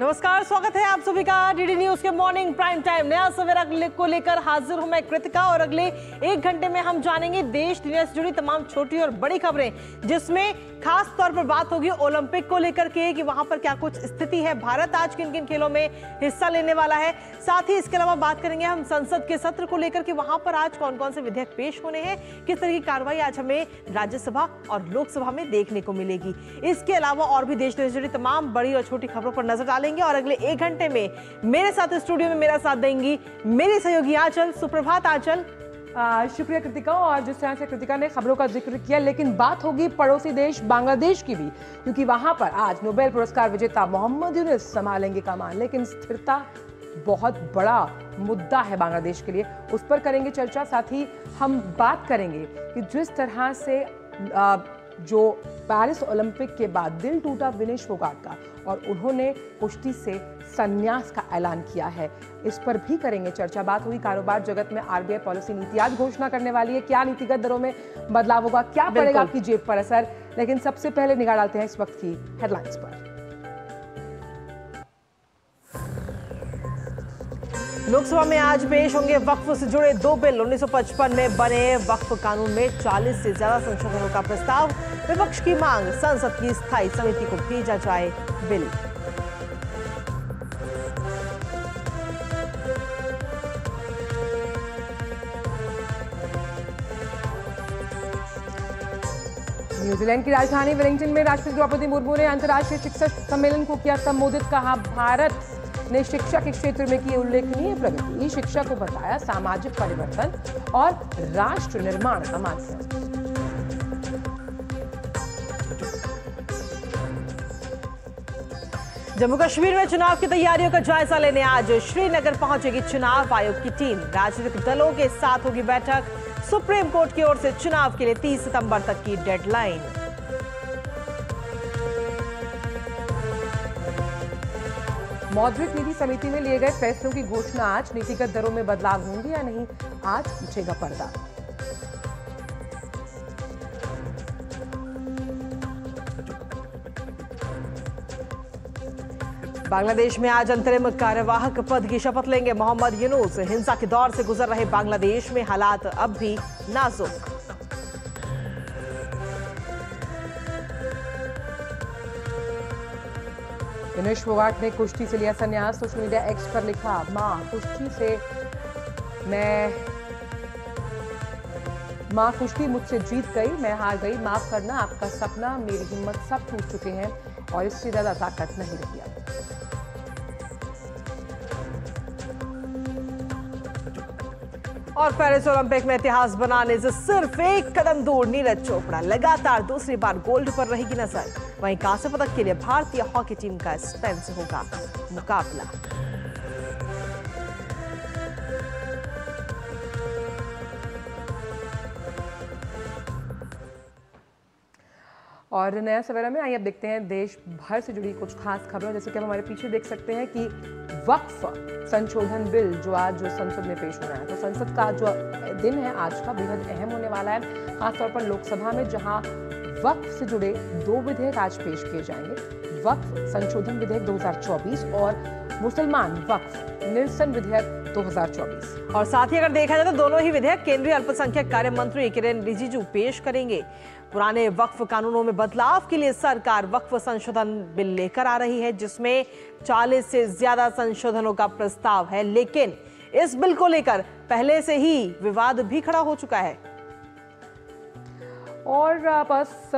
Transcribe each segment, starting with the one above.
नमस्कार, स्वागत है आप सभी का डीडी न्यूज के मॉर्निंग प्राइम टाइम नया सवेरा को लेकर हाजिर हूं मैं कृतिका। और अगले 1 घंटे में हम जानेंगे देश दुनिया से जुड़ी तमाम छोटी और बड़ी खबरें, जिसमें खास तौर पर बात होगी ओलंपिक को लेकर के कि वहां पर क्या कुछ स्थिति है, भारत आज किन किन खेलों में हिस्सा लेने वाला है। साथ ही इसके अलावा बात करेंगे हम संसद के सत्र को लेकर के वहां पर आज कौन कौन से विधेयक पेश होने हैं, किस तरह की कार्रवाई आज हमें राज्यसभा और लोकसभा में देखने को मिलेगी। इसके अलावा और भी देश दुनिया से जुड़ी तमाम बड़ी और छोटी खबरों पर नजर डालेंगे। और अगले 1 घंटे में मेरे साथ स्टूडियो में मेरा साथ देंगी मेरी सहयोगी आंचल। सुप्रभात आंचल। शुक्रिया कृतिका। और जिस तरह से कृतिका ने खबरों का जिक्र किया, लेकिन बात होगी पड़ोसी देश बांग्लादेश की भी, क्योंकि वहां पर आज नोबेल पुरस्कार विजेता मोहम्मद यूनुस संभालेंगे कमान। लेकिन स्थिरता बहुत बड़ा मुद्दा है बांग्लादेश के लिए, उस पर करेंगे चर्चा। साथ ही हम बात करेंगे कि जिस तरह से जो पेरिस ओलंपिक के बाद दिल टूटा विनेश फोगाट का और उन्होंने कुश्ती से संन्यास का ऐलान किया है, इस पर भी करेंगे चर्चा। बात हुई कारोबार जगत में आरबीआई पॉलिसी नीति आज घोषणा करने वाली है, क्या नीतिगत दरों में बदलाव होगा, क्या पड़ेगा आपकी जेब पर असर। लेकिन सबसे पहले निगाह डालते हैं इस वक्त की हेडलाइंस पर। लोकसभा में आज पेश होंगे वक्फ से जुड़े 2 बिल। 1955 में बने वक्फ कानून में 40 से ज्यादा संशोधनों का प्रस्ताव। विपक्ष की मांग, संसद की स्थायी समिति को भेजा जाए बिल। न्यूजीलैंड की राजधानी वेलिंगटन में राष्ट्रपति द्रौपदी मुर्मू ने अंतर्राष्ट्रीय शिक्षक सम्मेलन को किया संबोधित। कहा, भारत ने शिक्षा के क्षेत्र में की उल्लेखनीय प्रगति, शिक्षा को बताया सामाजिक परिवर्तन और राष्ट्र निर्माण का माध्यम। जम्मू कश्मीर में चुनाव की तैयारियों का जायजा लेने आज श्रीनगर पहुंचेगी चुनाव आयोग की टीम। राजनीतिक दलों के साथ होगी बैठक। सुप्रीम कोर्ट की ओर से चुनाव के लिए 30 सितंबर तक की डेडलाइन। मौद्रिक नीति समिति में लिए गए फैसलों की घोषणा आज। नीतिगत दरों में बदलाव होंगे या नहीं, आज पूछेगा पर्दा। बांग्लादेश में आज अंतरिम कार्यवाहक पद की शपथ लेंगे मोहम्मद यूनुस। हिंसा के दौर से गुजर रहे बांग्लादेश में हालात अब भी नाजुक। विनेश फोगाट ने कुश्ती से लिया संन्यास। सोशल मीडिया एक्स पर लिखा, मां कुश्ती मुझसे जीत गई, मैं हार गई, माफ करना, आपका सपना, मेरी हिम्मत सब टूट चुके हैं और इससे ज्यादा ताकत नहीं रही। और पेरिस ओलंपिक में इतिहास बनाने से सिर्फ 1 कदम दूर नीरज चोपड़ा। लगातार दूसरी बार गोल्ड पर रहेगी नजर। वहीं कांस्य पदक के लिए भारतीय हॉकी टीम का स्पेन से होगा मुकाबला। और नया सवेरा में आइए अब देखते हैं देश भर से जुड़ी कुछ खास खबरें। जैसे कि हम हमारे पीछे देख सकते हैं कि वक्फ संशोधन बिल जो आज संसद में पेश हो रहा है, तो संसद का जो दिन है आज का बेहद अहम होने वाला है, खासतौर पर लोकसभा में, जहां वक्फ से जुड़े 2 विधेयक आज पेश किए जाएंगे। वक्फ संशोधन विधेयक 2024 और मुसलमान वक्फ निरसन विधेयक 2024। और साथ ही अगर देखा जाए तो दोनों ही विधेयक केंद्रीय अल्पसंख्यक कार्य मंत्री किरेन रिजिजू पेश करेंगे। पुराने वक्फ कानूनों में बदलाव के लिए सरकार वक्फ संशोधन बिल लेकर आ रही है, जिसमें 40 से ज्यादा संशोधनों का प्रस्ताव है। लेकिन इस बिल को लेकर पहले से ही विवाद भी खड़ा हो चुका है। और बस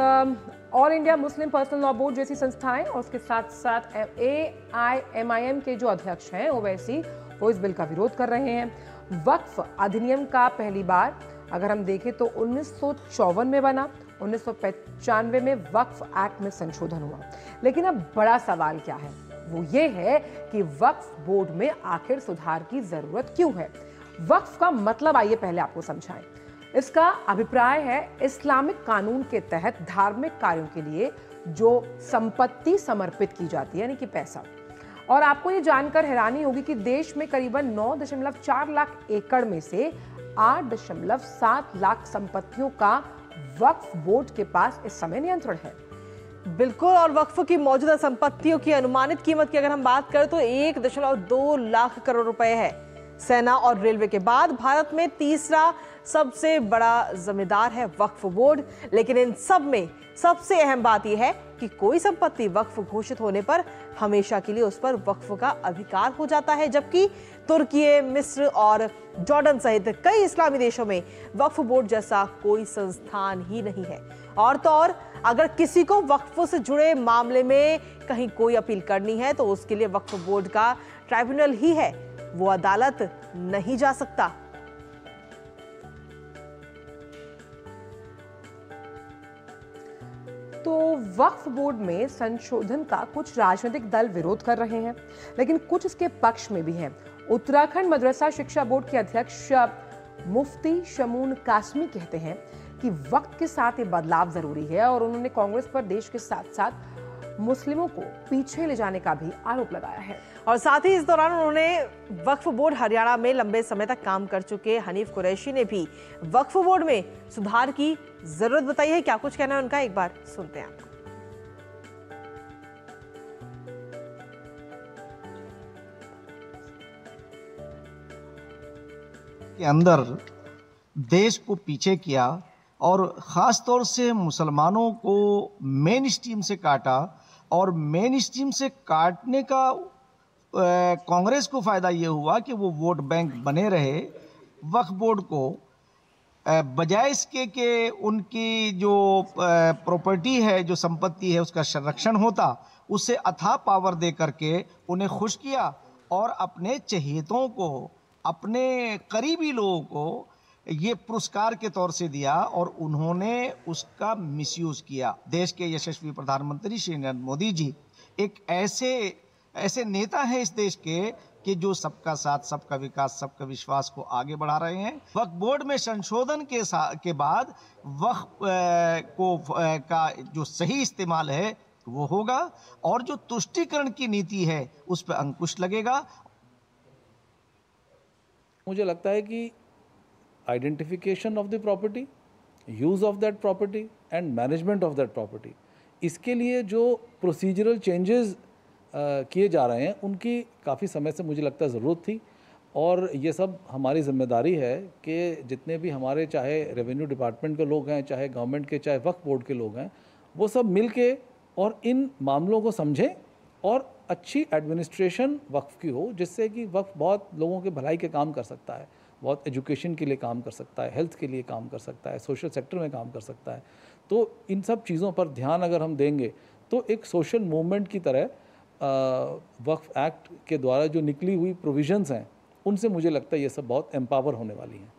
all India Muslim personal law board जैसी संस्थाएं और उसके साथ साथ AIMIM के जो अध्यक्ष हैं ओवैसी, वो इस बिल का विरोध कर रहे हैं। वक्फ अधिनियम का पहली बार अगर हम देखें तो 1954 में बना, 1995 में वक्फ एक्ट में संशोधन हुआ। लेकिन अब बड़ा सवाल क्या है, वो ये है कि वक्फ बोर्ड में आखिर सुधार की जरूरत क्यों है। वक्फ का मतलब आइए पहले आपको समझाएं। इसका अभिप्राय है इस्लामिक कानून के तहत धार्मिक कार्यों के लिए जो संपत्ति समर्पित की जाती है, यानी कि पैसा। और आपको ये जानकर हैरानी होगी कि देश में करीबन 9.4 लाख एकड़ में से 8.7 लाख संपत्तियों का वक्फ बोर्ड के पास इस समय नियंत्रण है। बिल्कुल। और वक्फ की मौजूदा संपत्तियों की अनुमानित कीमत की अगर हम बात करें तो 1.2 लाख करोड़ रुपए है। सेना और रेलवे के बाद भारत में तीसरा सबसे बड़ा जमींदार है वक्फ बोर्ड। लेकिन इन सब में सबसे अहम बात यह है कि कोई संपत्ति वक्फ घोषित होने पर हमेशा के लिए उस पर वक्फ का अधिकार हो जाता है, जबकि तुर्की, मिस्र और जॉर्डन सहित कई इस्लामी देशों में वक्फ बोर्ड जैसा कोई संस्थान ही नहीं है। और तो और अगर किसी को वक्फ से जुड़े मामले में कहीं कोई अपील करनी है तो उसके लिए वक्फ बोर्ड का ट्राइब्यूनल ही है, वो अदालत नहीं जा सकता। तो वक्फ बोर्ड में संशोधन का कुछ राजनीतिक दल विरोध कर रहे हैं, लेकिन कुछ इसके पक्ष में भी हैं। उत्तराखंड मदरसा शिक्षा बोर्ड के अध्यक्ष मुफ्ती शमून कासमी कहते हैं कि वक्त के साथ ये बदलाव जरूरी है, और उन्होंने कांग्रेस पर देश के साथ साथ मुस्लिमों को पीछे ले जाने का भी आरोप लगाया है। और साथ ही इस दौरान उन्होंने वक्फ बोर्ड हरियाणा में लंबे समय तक काम कर चुके हनीफ कुरैशी ने भी वक्फ बोर्ड में सुधार की जरूरत बताई है। क्या कुछ कहना है उनका, एक बार सुनते हैं आपको। के अंदर देश को पीछे किया और ख़ास तौर से मुसलमानों को मेन स्ट्रीम से काटा, और मेन स्ट्रीम से काटने का कांग्रेस को फ़ायदा ये हुआ कि वो वोट बैंक बने रहे। वक्फ बोर्ड को बजाय इसके कि उनकी जो प्रॉपर्टी है, जो संपत्ति है, उसका संरक्षण होता, उसे अथाह पावर दे करके उन्हें खुश किया और अपने चहेतों को, अपने करीबी लोगों को ये पुरस्कार के तौर से दिया, और उन्होंने उसका मिसयूज किया। देश के यशस्वी प्रधानमंत्री श्री नरेंद्र मोदी जी एक ऐसे नेता हैं इस देश के कि जो सबका साथ, सबका विकास, सबका विश्वास को आगे बढ़ा रहे हैं। वक्फ बोर्ड में संशोधन के बाद वक्फ का जो सही इस्तेमाल है वो होगा, और जो तुष्टीकरण की नीति है उस पर अंकुश लगेगा। मुझे लगता है कि identification of the property, use of that property and management of that property, इसके लिए जो प्रोसीजरल चेंजेस किए जा रहे हैं उनकी काफ़ी समय से मुझे लगता है ज़रूरत थी। और ये सब हमारी जिम्मेदारी है कि जितने भी हमारे, चाहे रेवेन्यू डिपार्टमेंट के लोग हैं, चाहे गवर्नमेंट के, चाहे वक्फ बोर्ड के लोग हैं, वो सब मिल के और इन मामलों को समझें और अच्छी एडमिनिस्ट्रेशन वक्फ की हो, जिससे कि वक्फ बहुत लोगों के भलाई के काम कर सकता है, बहुत एजुकेशन के लिए काम कर सकता है, हेल्थ के लिए काम कर सकता है, सोशल सेक्टर में काम कर सकता है। तो इन सब चीज़ों पर ध्यान अगर हम देंगे तो एक सोशल मूवमेंट की तरह वक्फ एक्ट के द्वारा जो निकली हुई प्रोविजंस हैं उनसे मुझे लगता है ये सब बहुत एम्पावर होने वाली हैं।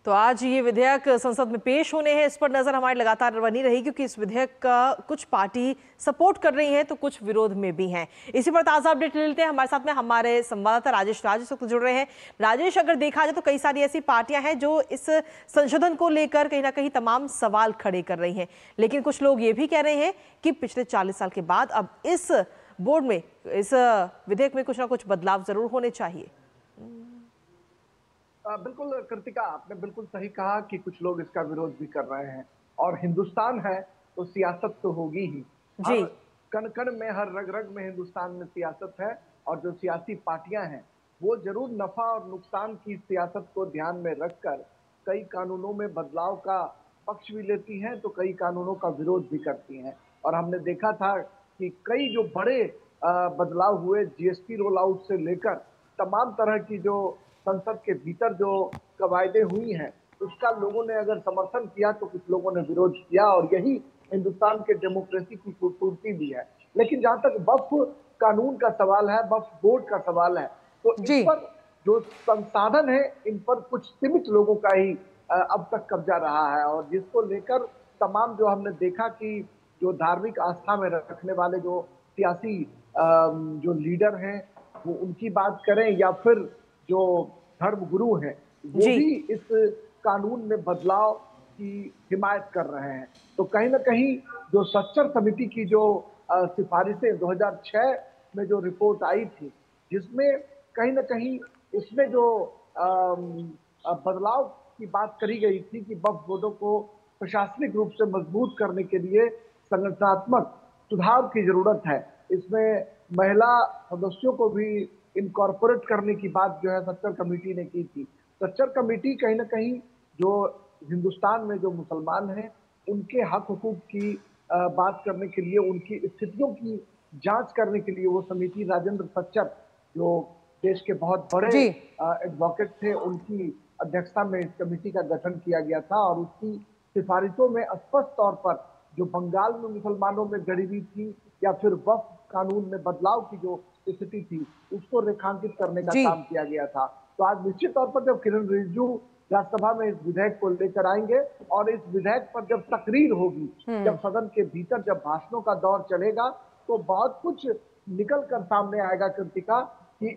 तो आज ये विधेयक संसद में पेश होने हैं, इस पर नजर हमारी लगातार बनी रही, क्योंकि इस विधेयक का कुछ पार्टी सपोर्ट कर रही हैं तो कुछ विरोध में भी हैं। इसी पर ताजा अपडेट ले लेते हैं। हमारे साथ में हमारे संवाददाता राजेश इस वक्त जुड़ रहे हैं। राजेश, अगर देखा जाए तो कई सारी ऐसी पार्टियां हैं जो इस संशोधन को लेकर कहीं ना कहीं तमाम सवाल खड़े कर रही हैं, लेकिन कुछ लोग ये भी कह रहे हैं कि पिछले 40 साल के बाद अब इस बोर्ड में, इस विधेयक में कुछ ना कुछ बदलाव जरूर होने चाहिए। बिल्कुल कृतिका, आपने बिल्कुल सही कहा कि कुछ लोग इसका विरोध भी कर रहे हैं, और हिंदुस्तान है तो सियासत तो होगी ही। जी। कण कण में, हर रग रग में हिंदुस्तान में सियासत है, और जो सियासी पार्टियां हैं वो जरूर नफा और नुकसान की सियासत को ध्यान में रखकर कई कानूनों में बदलाव का पक्ष भी लेती हैं तो कई कानूनों का विरोध भी करती हैं। और हमने देखा था कि कई जो बड़े बदलाव हुए, जीएसटी रोल आउट से लेकर तमाम तरह की जो संसद के भीतर जो कवायदे हुई हैं उसका लोगों ने अगर समर्थन किया तो कुछ लोगों ने विरोध किया, और यही हिंदुस्तान के डेमोक्रेसी की खूबसूरती भी है। लेकिन जहां तक वक्फ कानून का सवाल है, वक्फ बोर्ड का सवाल है, तो इस पर जो संसाधन है इन पर कुछ सीमित लोगों का ही अब तक कब्जा रहा है, और जिसको लेकर तमाम जो हमने देखा कि जो धार्मिक आस्था में रखने वाले जो सियासी जो लीडर हैं वो उनकी बात करें या फिर जो धर्म गुरु हैं वो भी इस कानून में बदलाव की हिमायत कर रहे हैं। तो कहीं ना कहीं जो सच्चर समिति की जो सिफारिशें 2006 में जो रिपोर्ट आई थी, जिसमें कहीं ना कहीं इसमें जो बदलाव की बात करी गई थी कि वक्फ बोर्डों को प्रशासनिक रूप से मजबूत करने के लिए संगठनात्मक सुधार की जरूरत है। इसमें महिला सदस्यों को भी इनकॉर्पोरेट करने की बात जो है सच्चर कमेटी ने की थी। सच्चर कमेटी कहीं ना कहीं जो हिंदुस्तान में जो मुसलमान हैं उनके हक हुकूक की बात करने के लिए, उनकी स्थितियों की जांच करने के लिए वो समिति राजेंद्र सच्चर जो देश के बहुत बड़े जी एडवोकेट थे, उनकी अध्यक्षता में इस कमेटी का गठन किया गया था और उसकी सिफारिशों में स्पष्ट तौर पर जो बंगाल में मुसलमानों में गरीबी थी या फिर वक्फ कानून में बदलाव की जो स्थिति थी उसको रेखांकित करने का जी काम किया गया था। तो आज निश्चित तौर पर जब किरण रिजिजू राज्यसभा में इस विधेयक को लेकर आएंगे और इस विधेयक पर जब तकरीर होगी, जब सदन के भीतर जब भाषणों का दौर चलेगा, तो बहुत कुछ निकल कर सामने आएगा कृतिका कि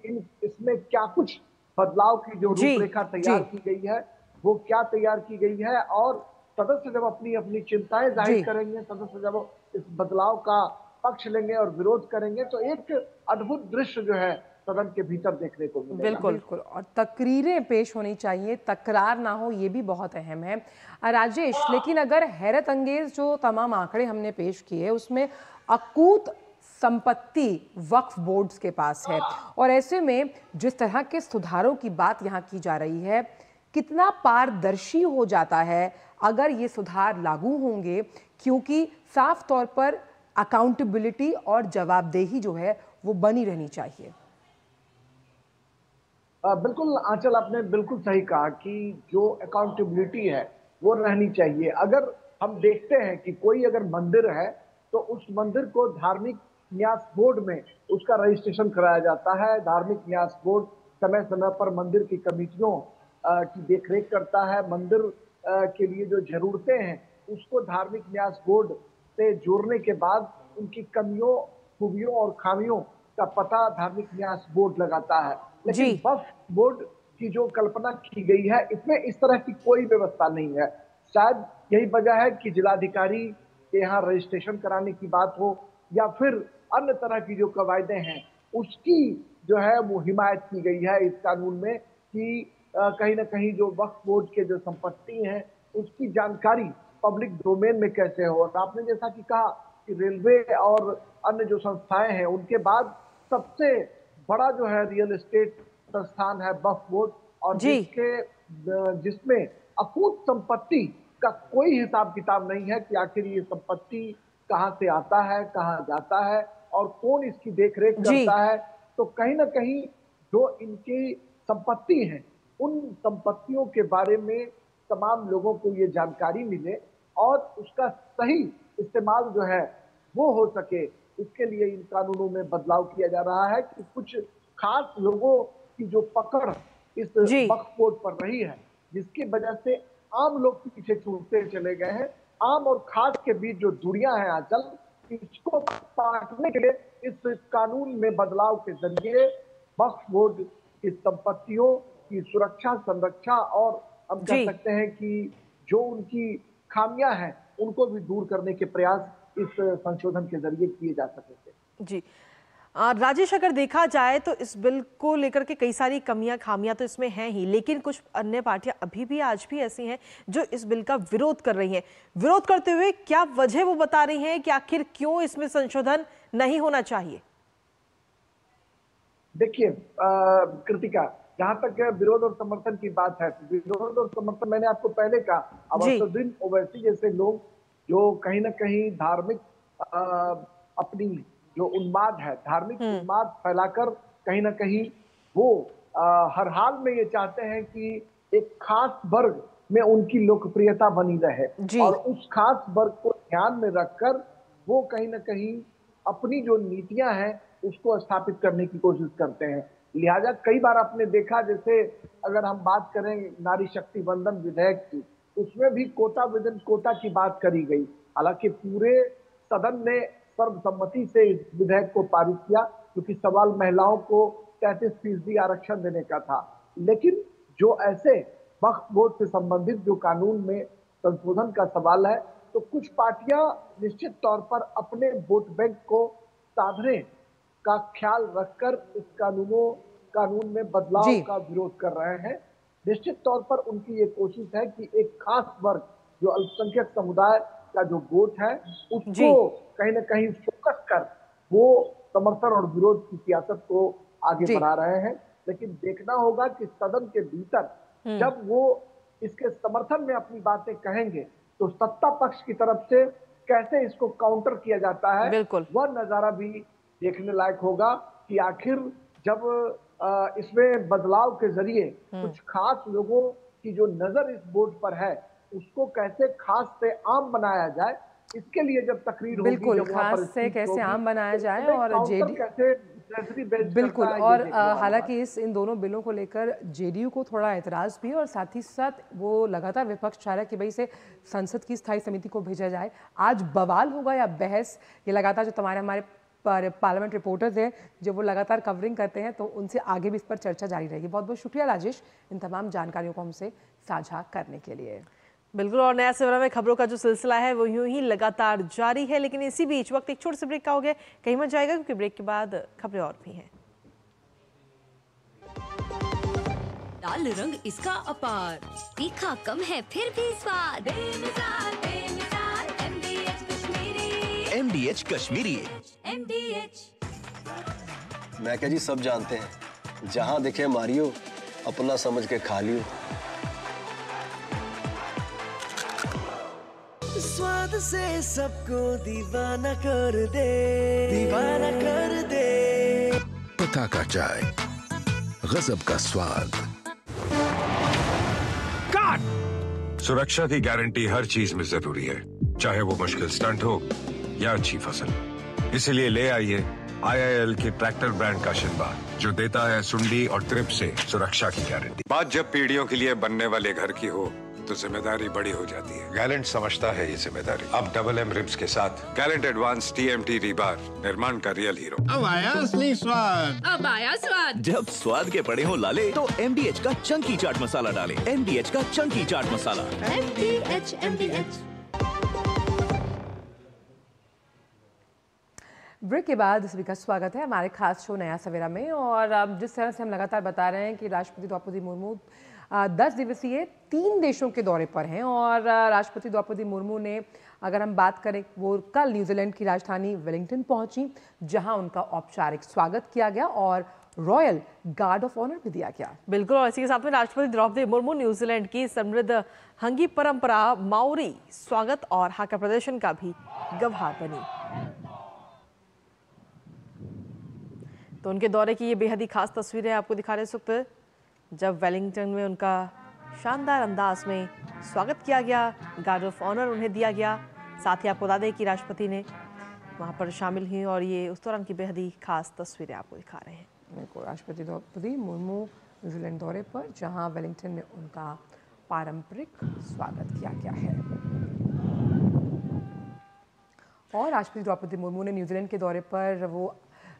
इसमें क्या कुछ बदलाव की जो जी रूपरेखा जी तैयार की गई है वो क्या तैयार की गई है, और सदस्य जब अपनी अपनी चिंताएं जाहिर जी करेंगे, सदस्य जब इस बदलाव का पक्ष लेंगे और विरोध करेंगे, तो एक अद्भुत दृश्य जो है सदन के भीतर देखने को मिलेगा। बिल्कुल। बिल्कुल, और तकरीरें पेश होनी चाहिए, तकरार ना हो, ये भी बहुत अहम है। राजेश, लेकिन अगर हैरत अंगेज जो तमाम आंकड़े हमने पेश किए उसमें अकूत संपत्ति वक्फ बोर्ड्स के पास है, और ऐसे में जिस तरह के सुधारों की बात यहाँ की जा रही है, कितना पारदर्शी हो जाता है अगर ये सुधार लागू होंगे, क्योंकि साफ तौर पर अकाउंटेबिलिटी और जवाबदेही जो है वो बनी रहनी चाहिए। बिल्कुल आंचल, आपने बिल्कुल सही कहा कि जो अकाउंटेबिलिटी है वो रहनी चाहिए। अगर हम देखते हैं कि कोई अगर मंदिर है तो उस मंदिर को धार्मिक न्यास बोर्ड में उसका रजिस्ट्रेशन कराया जाता है। धार्मिक न्यास बोर्ड समय समय पर मंदिर की कमेटियों की देखरेख करता है। मंदिर के लिए जो जरूरतें हैं उसको धार्मिक न्यास बोर्ड से जोड़ने के बाद उनकी कमियों, खूबियों और खामियों का पता धार्मिक न्यास बोर्ड लगाता है। जी लेकिन वक्फ बोर्ड की जो कल्पना की गई है इसमें इस तरह की कोई व्यवस्था नहीं है। शायद यही वजह है कि जिलाधिकारी के यहाँ रजिस्ट्रेशन कराने की बात हो या फिर अन्य तरह की जो कवायदे हैं उसकी जो है वो हिमायत की गई है इस कानून में कि कहीं ना कहीं जो वक्फ बोर्ड के जो संपत्ति हैं उसकी जानकारी पब्लिक डोमेन में कैसे हो। और आपने जैसा कि कहा कि रेलवे और अन्य जो संस्थाएं हैं उनके बाद सबसे बड़ा जो है रियल एस्टेट संस्थान है वक्फ बोर्ड, और जी जिसमें अकूत संपत्ति का कोई हिसाब किताब नहीं है कि आखिर ये संपत्ति कहाँ से आता है, कहाँ जाता है और कौन इसकी देखरेख जी करता है। तो कहीं ना कहीं जो इनकी संपत्ति है उन संपत्तियों के बारे में तमाम लोगों को ये जानकारी मिले और उसका सही इस्तेमाल जो है वो हो सके, इसके लिए इन कानूनों में बदलाव किया जा रहा है कि कुछ खास लोगों की जो पकड़ इस जी वक्फ बोर्ड पर रही है, जिसकी वजह से आम लोग पीछे छूटते चले गए हैं। आम और खास के बीच जो दूरियां हैं आंचल, इसको काटने के लिए इस कानून में बदलाव के जरिए वक्फ बोर्ड की संपत्तियों की सुरक्षा, संरक्षा और हम कह जी सकते हैं कि जो उनकी खामियां हैं उनको भी दूर करने के प्रयास इस संशोधन के जरिए किए जा सकेंगे। जी राजेश, अगर देखा जाए तो इस बिल को लेकर के कई सारी कमियां खामियां तो इसमें हैं ही, लेकिन कुछ अन्य पार्टियां अभी भी आज भी ऐसी हैं जो इस बिल का विरोध कर रही हैं। विरोध करते हुए क्या वजह वो बता रही हैं कि आखिर क्यों इसमें संशोधन नहीं होना चाहिए? देखिए कृतिका, जहां तक विरोध और समर्थन की बात है, विरोध और समर्थन मैंने आपको पहले कहा, अब असदुद्दीन ओवैसी जैसे लोग जो कहीं ना कहीं धार्मिक अपनी जो उन्माद है, धार्मिक उन्माद फैलाकर कहीं ना कहीं वो हर हाल में ये चाहते हैं कि एक खास वर्ग में उनकी लोकप्रियता बनी रहे और उस खास वर्ग को ध्यान में रखकर वो कहीं ना कहीं अपनी जो नीतियां हैं उसको स्थापित करने की कोशिश करते हैं। लिहाजा कई बार आपने देखा, जैसे अगर हम बात करें नारी शक्ति वंदन विधेयक की, उसमें भी कोटा विदिन कोटा की बात करी गई। हालांकि पूरे सदन ने सर्वसम्मति से इस विधेयक को पारित किया क्योंकि सवाल महिलाओं को 33% आरक्षण देने का था। लेकिन जो ऐसे वक्फ बोर्ड से संबंधित जो कानून में संशोधन का सवाल है, तो कुछ पार्टियां निश्चित तौर पर अपने वोट बैंक को साधने का ख्याल रखकर इस कानून में बदलाव का विरोध कर रहे हैं। निश्चित तौर पर उनकी ये कोशिश है कि एक खास वर्ग जो अल्पसंख्यक समुदाय का जो वोट है उसको कहीं ना कहीं फोकस कर वो समर्थन और विरोध की सियासत को आगे बढ़ा रहे हैं। लेकिन देखना होगा कि सदन के भीतर जब वो इसके समर्थन में अपनी बातें कहेंगे तो सत्ता पक्ष की तरफ से कैसे इसको काउंटर किया जाता है, बिल्कुल वह नजारा भी देखने लायक होगा कि आखिर जब इसमें बदलाव के जरिए कुछ खास लोगों की जो नजर इस बोर्ड पर है उसको कैसे खास से आम बनाया जाए, इसके लिए जब तकरीर होगी, बिल्कुल जब वहां पर खास से कैसे आम बनाया जाए तो और काउंटर कैसे ट्रेजरी बेंच बिल्कुल करता है, और ये देखना होगा। हालांकि इन दोनों बिलों को लेकर जेडीयू को थोड़ा एतराज भी है और साथ ही साथ वो लगातार विपक्ष चाह रहा है कि भाई इसे संसद की स्थायी समिति को भेजा जाए। आज बवाल होगा या बहस, ये लगातार जो हमारे पार्लियामेंट रिपोर्टर्स हैं जो वो लगातार कवरिंग करते हैं तो उनसे आगे भी इस पर चर्चा जारी रहेगी। बहुत बहुत शुक्रिया राजेश इन तमाम जानकारियों को हमसे साझा करने के लिए। बिल्कुल, और नया सवेरा में खबरों का जो सिलसिला है वो यूं ही लगातार जारी है, लेकिन इसी बीच वक्त एक छोटे से ब्रेक का हो गया, कहीं मत जाएगा क्योंकि ब्रेक के बाद खबरें और भी हैं। लाल रंग इसका अपार, तीखा कम है फिर भी स्वाद, बेमिसाल बेमिसाल MDH Kashmiri, MDH Kashmiri. MDH। मैं क्या जी, सब जानते हैं जहां दिखे मारियो अपना समझ के खा लियो। स्वाद से सबको दीवाना कर दे, दीवाना कर दे। पता का चाय, गजब का स्वाद। सुरक्षा की गारंटी हर चीज में जरूरी है, चाहे वो मुश्किल स्टंट हो या अच्छी फसल। इसीलिए ले आइए IIL के ट्रैक्टर ब्रांड का शिनबा, जो देता है सुंडी और ट्रिप से सुरक्षा की गारंटी। बात जब पीढ़ियों के लिए बनने वाले घर की हो तो जिम्मेदारी बड़ी हो जाती है। गैलेंट समझता है ये जिम्मेदारी। अब डबल M रिब्स के साथ गैलेंट एडवांस TMT रीबार, निर्माण का रियल हीरो। अब आया असली स्वाद, अब आया स्वाद। जब स्वाद के पड़े हो लाले तो MDH का चंकी चाट मसाला डालें। MDH का चंकी चाट मसाला। MDH। ब्रेक के बाद सभी का स्वागत है हमारे खास शो नया सवेरा में। और अब जिस तरह से हम लगातार बता रहे हैं कि राष्ट्रपति द्रौपदी मुर्मू 10 दिवसीय 3 देशों के दौरे पर हैं और राष्ट्रपति द्रौपदी मुर्मू ने, अगर हम बात करें, वो कल न्यूजीलैंड की राजधानी वेलिंगटन पहुंची, जहां उनका औपचारिक स्वागत किया गया और रॉयल गार्ड ऑफ ऑनर भी दिया गया। बिल्कुल, और इसी के साथ में राष्ट्रपति द्रौपदी मुर्मू न्यूजीलैंड की समृद्ध हंगी परंपरा माओरी स्वागत और हाका प्रदर्शन का भी गवाह बनी। तो उनके दौरे की ये बेहद ही खास तस्वीरें आपको दिखा रहे इस वक्त, जब वेलिंगटन में उनका शानदार अंदाज में स्वागत किया गया, गार्ड ऑफ ऑनर उन्हें दिया गया। साथ ही आपको बता दें कि राष्ट्रपति ने वहां पर शामिल हुई और ये उस दौरान की बेहद ही खास तस्वीरें आपको दिखा रहे हैं। बिल्कुल, राष्ट्रपति द्रौपदी मुर्मू न्यूजीलैंड दौरे पर, जहां वेलिंगटन में उनका पारंपरिक स्वागत किया गया है। और राष्ट्रपति द्रौपदी मुर्मू ने न्यूजीलैंड के दौरे पर वो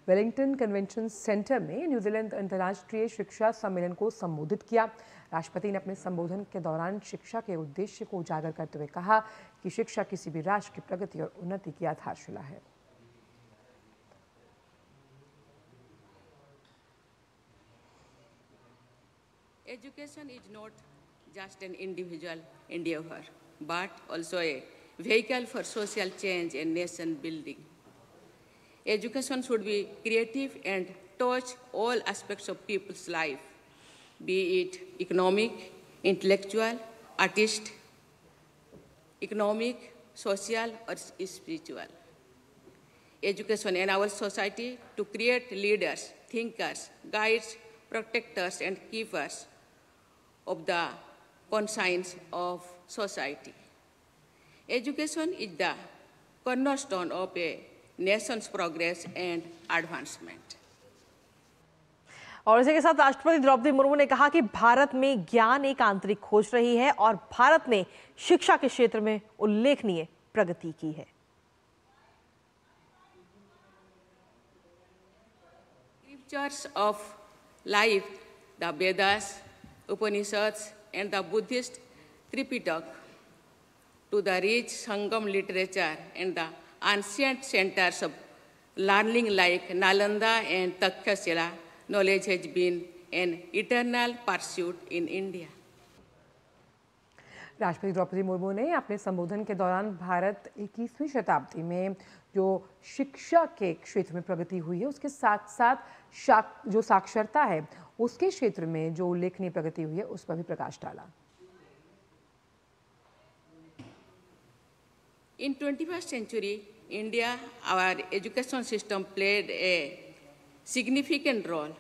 वेलिंगटन कन्वेंशन सेंटर में न्यूजीलैंड अंतर्राष्ट्रीय शिक्षा सम्मेलन को संबोधित किया। राष्ट्रपति ने अपने संबोधन के दौरान शिक्षा के उद्देश्य को उजागर करते हुए कहा कि शिक्षा किसी भी राष्ट्र की प्रगति और उन्नति की आधारशिला है। Education is not just an individual endeavor, but also a vehicle for social change and nation building. Education should be creative and touch all aspects of people's life, be it economic, intellectual, artistic, economic, social, or spiritual. Education enables society to create leaders, thinkers, guides, protectors, and keepers of the conscience of society. Education is the cornerstone of a nation's progress and advancement. और इसी के साथ राष्ट्रपति द्रौपदी मुर्मू ने कहा कि भारत में ज्ञान एक आंतरिक खोज रही है और भारत ने शिक्षा के क्षेत्र में उल्लेखनीय प्रगति की है। Scriptures of life, the Vedas, Upanishads, and the Buddhist Tripitaka, to the rich Sangam literature and the ancient centers of learning like Nalanda and Takshashila, knowledge has been an eternal pursuit in India. राष्ट्रपति द्रौपदी मुर्मू ने अपने संबोधन के दौरान भारत 21वीं शताब्दी में जो शिक्षा के क्षेत्र में प्रगति हुई है उसके साथ साथ जो साक्षरता है उसके क्षेत्र में जो उल्लेखनीय प्रगति हुई है उस पर भी प्रकाश डाला। In 21st century, India, our education system played a significant role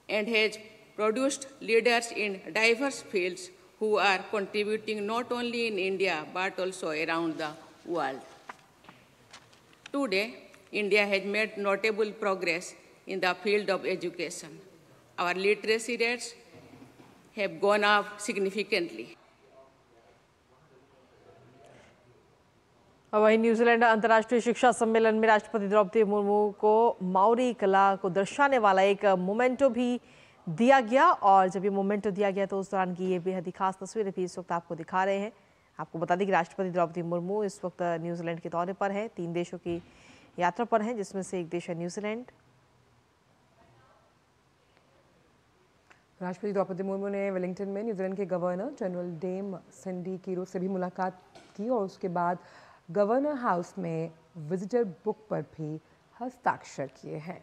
and has produced leaders in diverse fields who are contributing not only in India but also around the world. Today, India has made notable progress in the field of education. Our literacy rates have gone up significantly. वहीं New Zealand अंतर्राष्ट्रीय शिक्षा सम्मेलन में राष्ट्रपति द्रौपदी मुर्मू को Maori कला को दर्शाने वाला एक मोमेंटो भी दिया गया और जब ये मोमेंटो दिया गया तो उस दौरान की ये बेहद ही खास तस्वीरें भी इस वक्त आपको दिखा रहे हैं। आपको बता दें कि राष्ट्रपति द्रौपदी मुर्मू इस वक्त न्यूजीलैंड के दौरे पर हैं, 3 देशों की यात्रा पर हैं जिसमें से एक देश है न्यूजीलैंड। राष्ट्रपति द्रौपदी मुर्मू ने वेलिंगटन में न्यूजीलैंड के गवर्नर जनरल डेम सिंडी कीरो से भी मुलाकात की और उसके बाद गवर्नर हाउस में विजिटर बुक पर भी हस्ताक्षर किए हैं।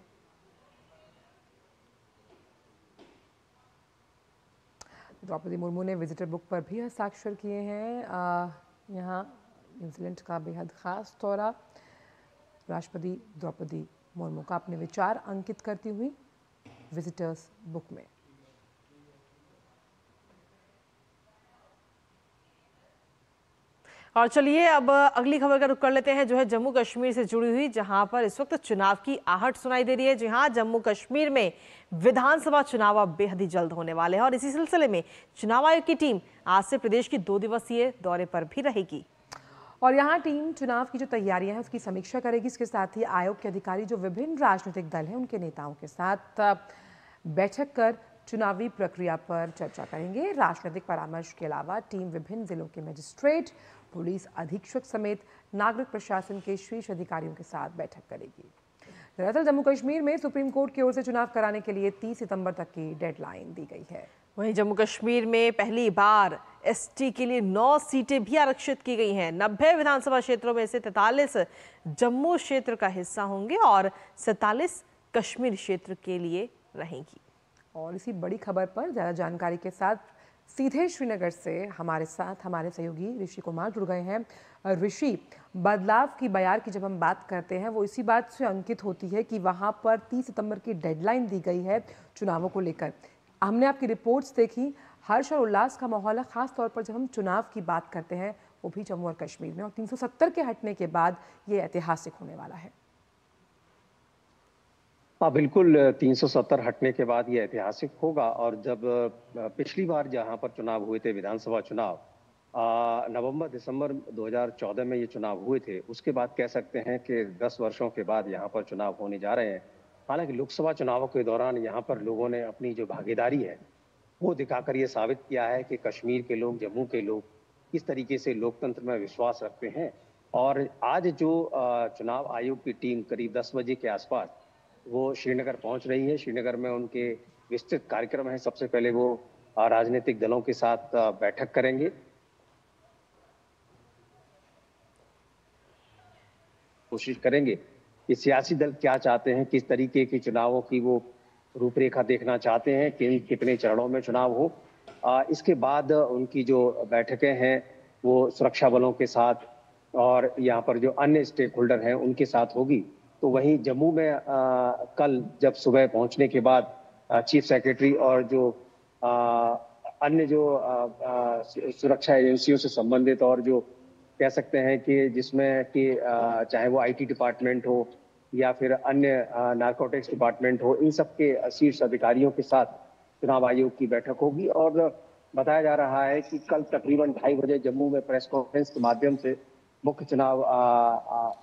द्रौपदी मुर्मू ने विजिटर बुक पर भी हस्ताक्षर किए हैं। यहाँ न्यूजीलैंड का बेहद खास दौरा, राष्ट्रपति द्रौपदी मुर्मू का अपने विचार अंकित करती हुई विजिटर्स बुक में। और चलिए अब अगली खबर का रुख कर लेते हैं जो है जम्मू कश्मीर से जुड़ी हुई, जहां पर इस वक्त चुनाव की आहट सुनाई दे रही है। जी हां, जम्मू कश्मीर में विधानसभा चुनाव अब बेहद ही जल्द होने वाले हैं और इसी सिलसिले में चुनाव आयोग की टीम आज से प्रदेश की 2 दिवसीय दौरे पर भी रहेगी और यहाँ टीम चुनाव की जो तैयारियां हैं उसकी समीक्षा करेगी। इसके साथ ही आयोग के अधिकारी जो विभिन्न राजनीतिक दल हैं उनके नेताओं के साथ बैठक कर चुनावी प्रक्रिया पर चर्चा करेंगे। राजनीतिक परामर्श के अलावा टीम विभिन्न जिलों के मजिस्ट्रेट, पुलिस अधीक्षक समेत नागरिक प्रशासन के शीर्ष अधिकारियों के साथ बैठक करेगी। दरअसल जम्मू कश्मीर में सुप्रीम कोर्ट की ओर से चुनाव कराने के लिए 30 सितंबर तक की डेडलाइन दी गई है। वहीं जम्मू कश्मीर में पहली बार एसटी के लिए 9 सीटें भी आरक्षित की गई हैं। 90 विधानसभा क्षेत्रों में से 43 जम्मू क्षेत्र का हिस्सा होंगे और 47 कश्मीर क्षेत्र के लिए रहेंगी। और इसी बड़ी खबर पर ज़्यादा जानकारी के साथ सीधे श्रीनगर से हमारे साथ हमारे सहयोगी ऋषि कुमार जुड़ गए हैं। ऋषि, बदलाव की बयार की जब हम बात करते हैं वो इसी बात से अंकित होती है कि वहाँ पर 30 सितंबर की डेडलाइन दी गई है चुनावों को लेकर। हमने आपकी रिपोर्ट्स देखी, हर्ष और उल्लास का माहौल है, खास तौर पर जब हम चुनाव की बात करते हैं वो भी जम्मू और कश्मीर में, और 370 के हटने के बाद ये ऐतिहासिक होने वाला है। हाँ बिल्कुल, 370 हटने के बाद ये ऐतिहासिक होगा। और जब पिछली बार जहाँ पर चुनाव हुए थे, विधानसभा चुनाव नवंबर-दिसंबर 2014 में ये चुनाव हुए थे, उसके बाद कह सकते हैं कि 10 वर्षों के बाद यहाँ पर चुनाव होने जा रहे हैं। हालांकि लोकसभा चुनावों के दौरान यहाँ पर लोगों ने अपनी जो भागीदारी है वो दिखाकर ये साबित किया है कि कश्मीर के लोग, जम्मू के लोग किस तरीके से लोकतंत्र में विश्वास रखते हैं। और आज जो चुनाव आयोग की टीम करीब 10 बजे के आसपास वो श्रीनगर पहुंच रही है। श्रीनगर में उनके विस्तृत कार्यक्रम है। सबसे पहले वो राजनीतिक दलों के साथ बैठक करेंगे, कोशिश करेंगे कि सियासी दल क्या चाहते हैं, किस तरीके के चुनावों की वो रूपरेखा देखना चाहते हैं, कितने चरणों में चुनाव हो। इसके बाद उनकी जो बैठकें हैं वो सुरक्षा बलों के साथ और यहाँ पर जो अन्य स्टेक होल्डर हैं उनके साथ होगी। तो वहीं जम्मू में कल जब सुबह पहुंचने के बाद चीफ सेक्रेटरी और जो अन्य जो सुरक्षा एजेंसियों से संबंधित और जो कह सकते हैं कि जिसमें कि चाहे वो आईटी डिपार्टमेंट हो या फिर अन्य नारकोटिक्स डिपार्टमेंट हो, इन सब के शीर्ष अधिकारियों के साथ चुनाव आयोग की बैठक होगी। और बताया जा रहा है कि कल तकरीबन 2:30 बजे जम्मू में प्रेस कॉन्फ्रेंस के माध्यम से मुख्य चुनाव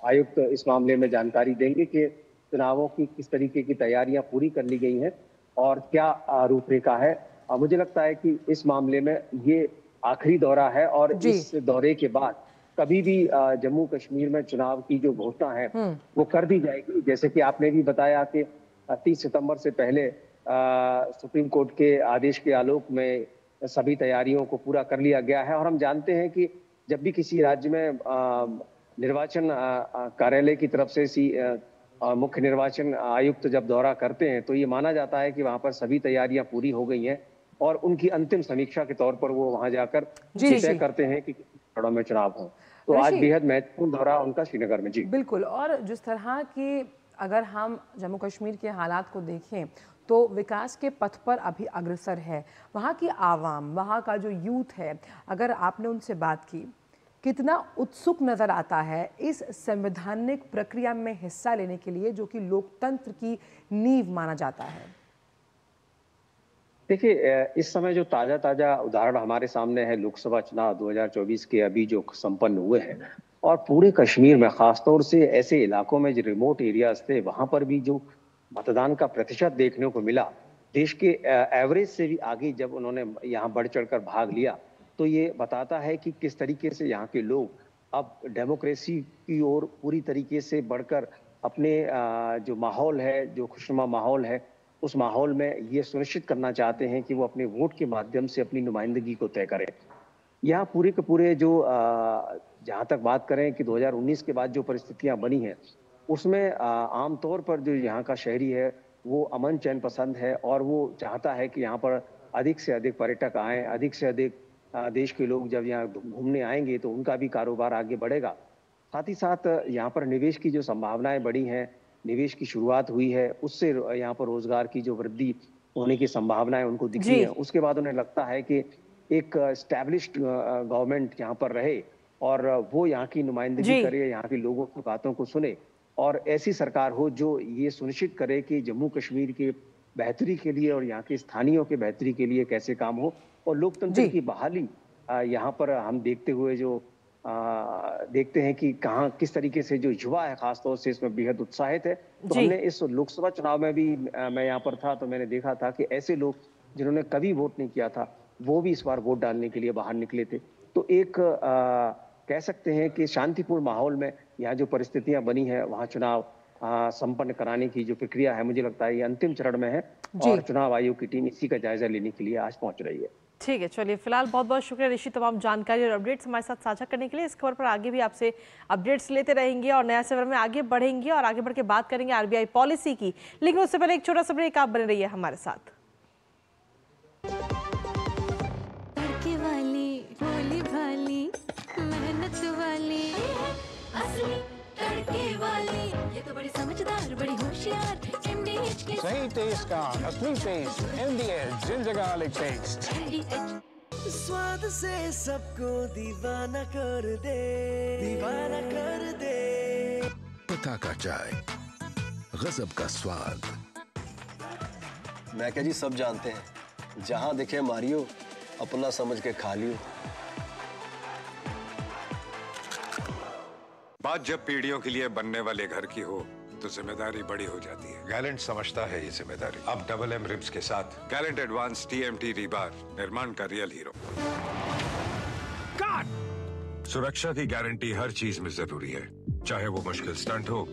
आयुक्त इस मामले में जानकारी देंगे कि चुनावों की किस तरीके की तैयारियां पूरी कर ली गई हैं और क्या रूपरेखा है। मुझे लगता है कि इस मामले में ये आखिरी दौरा है और इस दौरे के बाद कभी भी जम्मू कश्मीर में चुनाव की जो घोषणा है वो कर दी जाएगी। जैसे कि आपने भी बताया कि 30 सितंबर से पहले सुप्रीम कोर्ट के आदेश के आलोक में सभी तैयारियों को पूरा कर लिया गया है। और हम जानते हैं कि जब भी किसी राज्य में निर्वाचन कार्यालय की तरफ से मुख्य निर्वाचन आयुक्त जब दौरा करते हैं तो ये माना जाता है कि वहां पर सभी तैयारियां पूरी हो गई हैं और उनकी अंतिम समीक्षा के तौर पर वो वहां जाकर तय करते हैं कि किस चरणों में चुनाव हो। तो आज बेहद महत्वपूर्ण दौरा उनका श्रीनगर में। जी बिल्कुल। और जिस तरह की अगर हम जम्मू कश्मीर के हालात को देखें तो विकास के पथ पर अभी अग्रसर है। वहाँ की आवाम, वहाँ का जो यूथ है, अगर आपने उनसे बात की, कितना उत्सुक नजर आता है इस संवैधानिक प्रक्रिया में हिस्सा लेने के लिए जो कि लोकतंत्र की नींव माना जाता है। देखिए, इस समय जो ताजा उदाहरण हमारे सामने है लोकसभा चुनाव 2024 के अभी जो संपन्न हुए हैं, और पूरे कश्मीर में खासतौर से ऐसे इलाकों में जो रिमोट एरियाज थे वहां पर भी जो मतदान का प्रतिशत देखने को मिला, देश के एवरेज से भी आगे जब उन्होंने यहाँ बढ़ चढ़कर भाग लिया, तो ये बताता है कि किस तरीके से यहाँ के लोग अब डेमोक्रेसी की ओर पूरी तरीके से बढ़कर अपने जो माहौल है, जो खुशनुमा माहौल है, उस माहौल में ये सुनिश्चित करना चाहते हैं कि वो अपने वोट के माध्यम से अपनी नुमाइंदगी को तय करें। यहाँ पूरे के पूरे जो जहाँ तक बात करें कि 2019 के बाद जो परिस्थितियाँ बनी हैं, उसमें आमतौर पर जो यहाँ का शहरी है वो अमन चैन पसंद है और वो चाहता है कि यहाँ पर अधिक से अधिक पर्यटक आएँ, अधिक से अधिक देश के लोग जब यहाँ घूमने आएंगे तो उनका भी कारोबार आगे बढ़ेगा। साथ ही साथ यहाँ पर निवेश की जो संभावनाएं बढ़ी हैं, निवेश की शुरुआत हुई है, उससे यहाँ पर रोजगार की जो वृद्धि होने की संभावनाएं उनको दिखी है। उसके बाद उन्हें लगता है कि एक एस्टैब्लिश्ड गवर्नमेंट यहाँ पर रहे और वो यहाँ की नुमाइंदगी करे, यहाँ के लोगों की बातों को सुने और ऐसी सरकार हो जो ये सुनिश्चित करे कि जम्मू कश्मीर के बेहतरी के लिए और यहाँ के स्थानीयों के बेहतरी के लिए कैसे काम हो। और लोकतंत्र की बहाली यहाँ पर हम देखते हुए जो देखते हैं कि कहाँ किस तरीके से जो युवा है खासतौर से इसमें बेहद उत्साहित है। तो हमने इस लोकसभा चुनाव में भी मैं यहाँ पर था तो मैंने देखा था कि ऐसे लोग जिन्होंने कभी वोट नहीं किया था वो भी इस बार वोट डालने के लिए बाहर निकले थे। तो एक कह सकते हैं कि शांतिपूर्ण माहौल में यहाँ जो परिस्थितियां बनी है वहाँ चुनाव संपन्न कराने की जो प्रक्रिया है, मुझे लगता है ये अंतिम चरण में है और चुनाव आयोग की टीम इसी का जायजा लेने के लिए आज पहुंच रही है। ठीक है, चलिए फिलहाल बहुत बहुत शुक्रिया ऋषि, तमाम जानकारी और अपडेट्स हमारे साथ साझा करने के लिए। इस खबर पर आगे भी आपसे अपडेट्स लेते रहेंगे और नया सफर में आगे बढ़ेंगे और आगे बढ़ के बात करेंगे आरबीआई पॉलिसी की। लेकिन उससे पहले एक छोटा सा ब्रेक, आप बने रहिए हमारे साथ। तड़के वाली, भोली भाली, मेहनत वाली, असली तड़के वाली, ये तो बड़ी समझदार, बड़ी होशियार, MDH के सही टेस्ट का असली टेस्ट, MDH जिंजगालिक टेस्ट। स्वाद से सबको दीवाना कर दे, दीवाना कर दे। पता का चाय, गजब का स्वाद। मैं क्या जी, सब जानते हैं, जहां दिखे मारियो अपना समझ के खा लियो। बात जब पीढ़ियों के लिए बनने वाले घर की हो तो जिम्मेदारी बड़ी हो जाती है। गैलेंट समझता है ये जिम्मेदारी। अब डबल एम रिब्स के साथ गैलेंट एडवांस TMT रीबार, निर्माण का रियल हीरो। सुरक्षा की गारंटी हर चीज में जरूरी है, चाहे वो मुश्किल स्टंट हो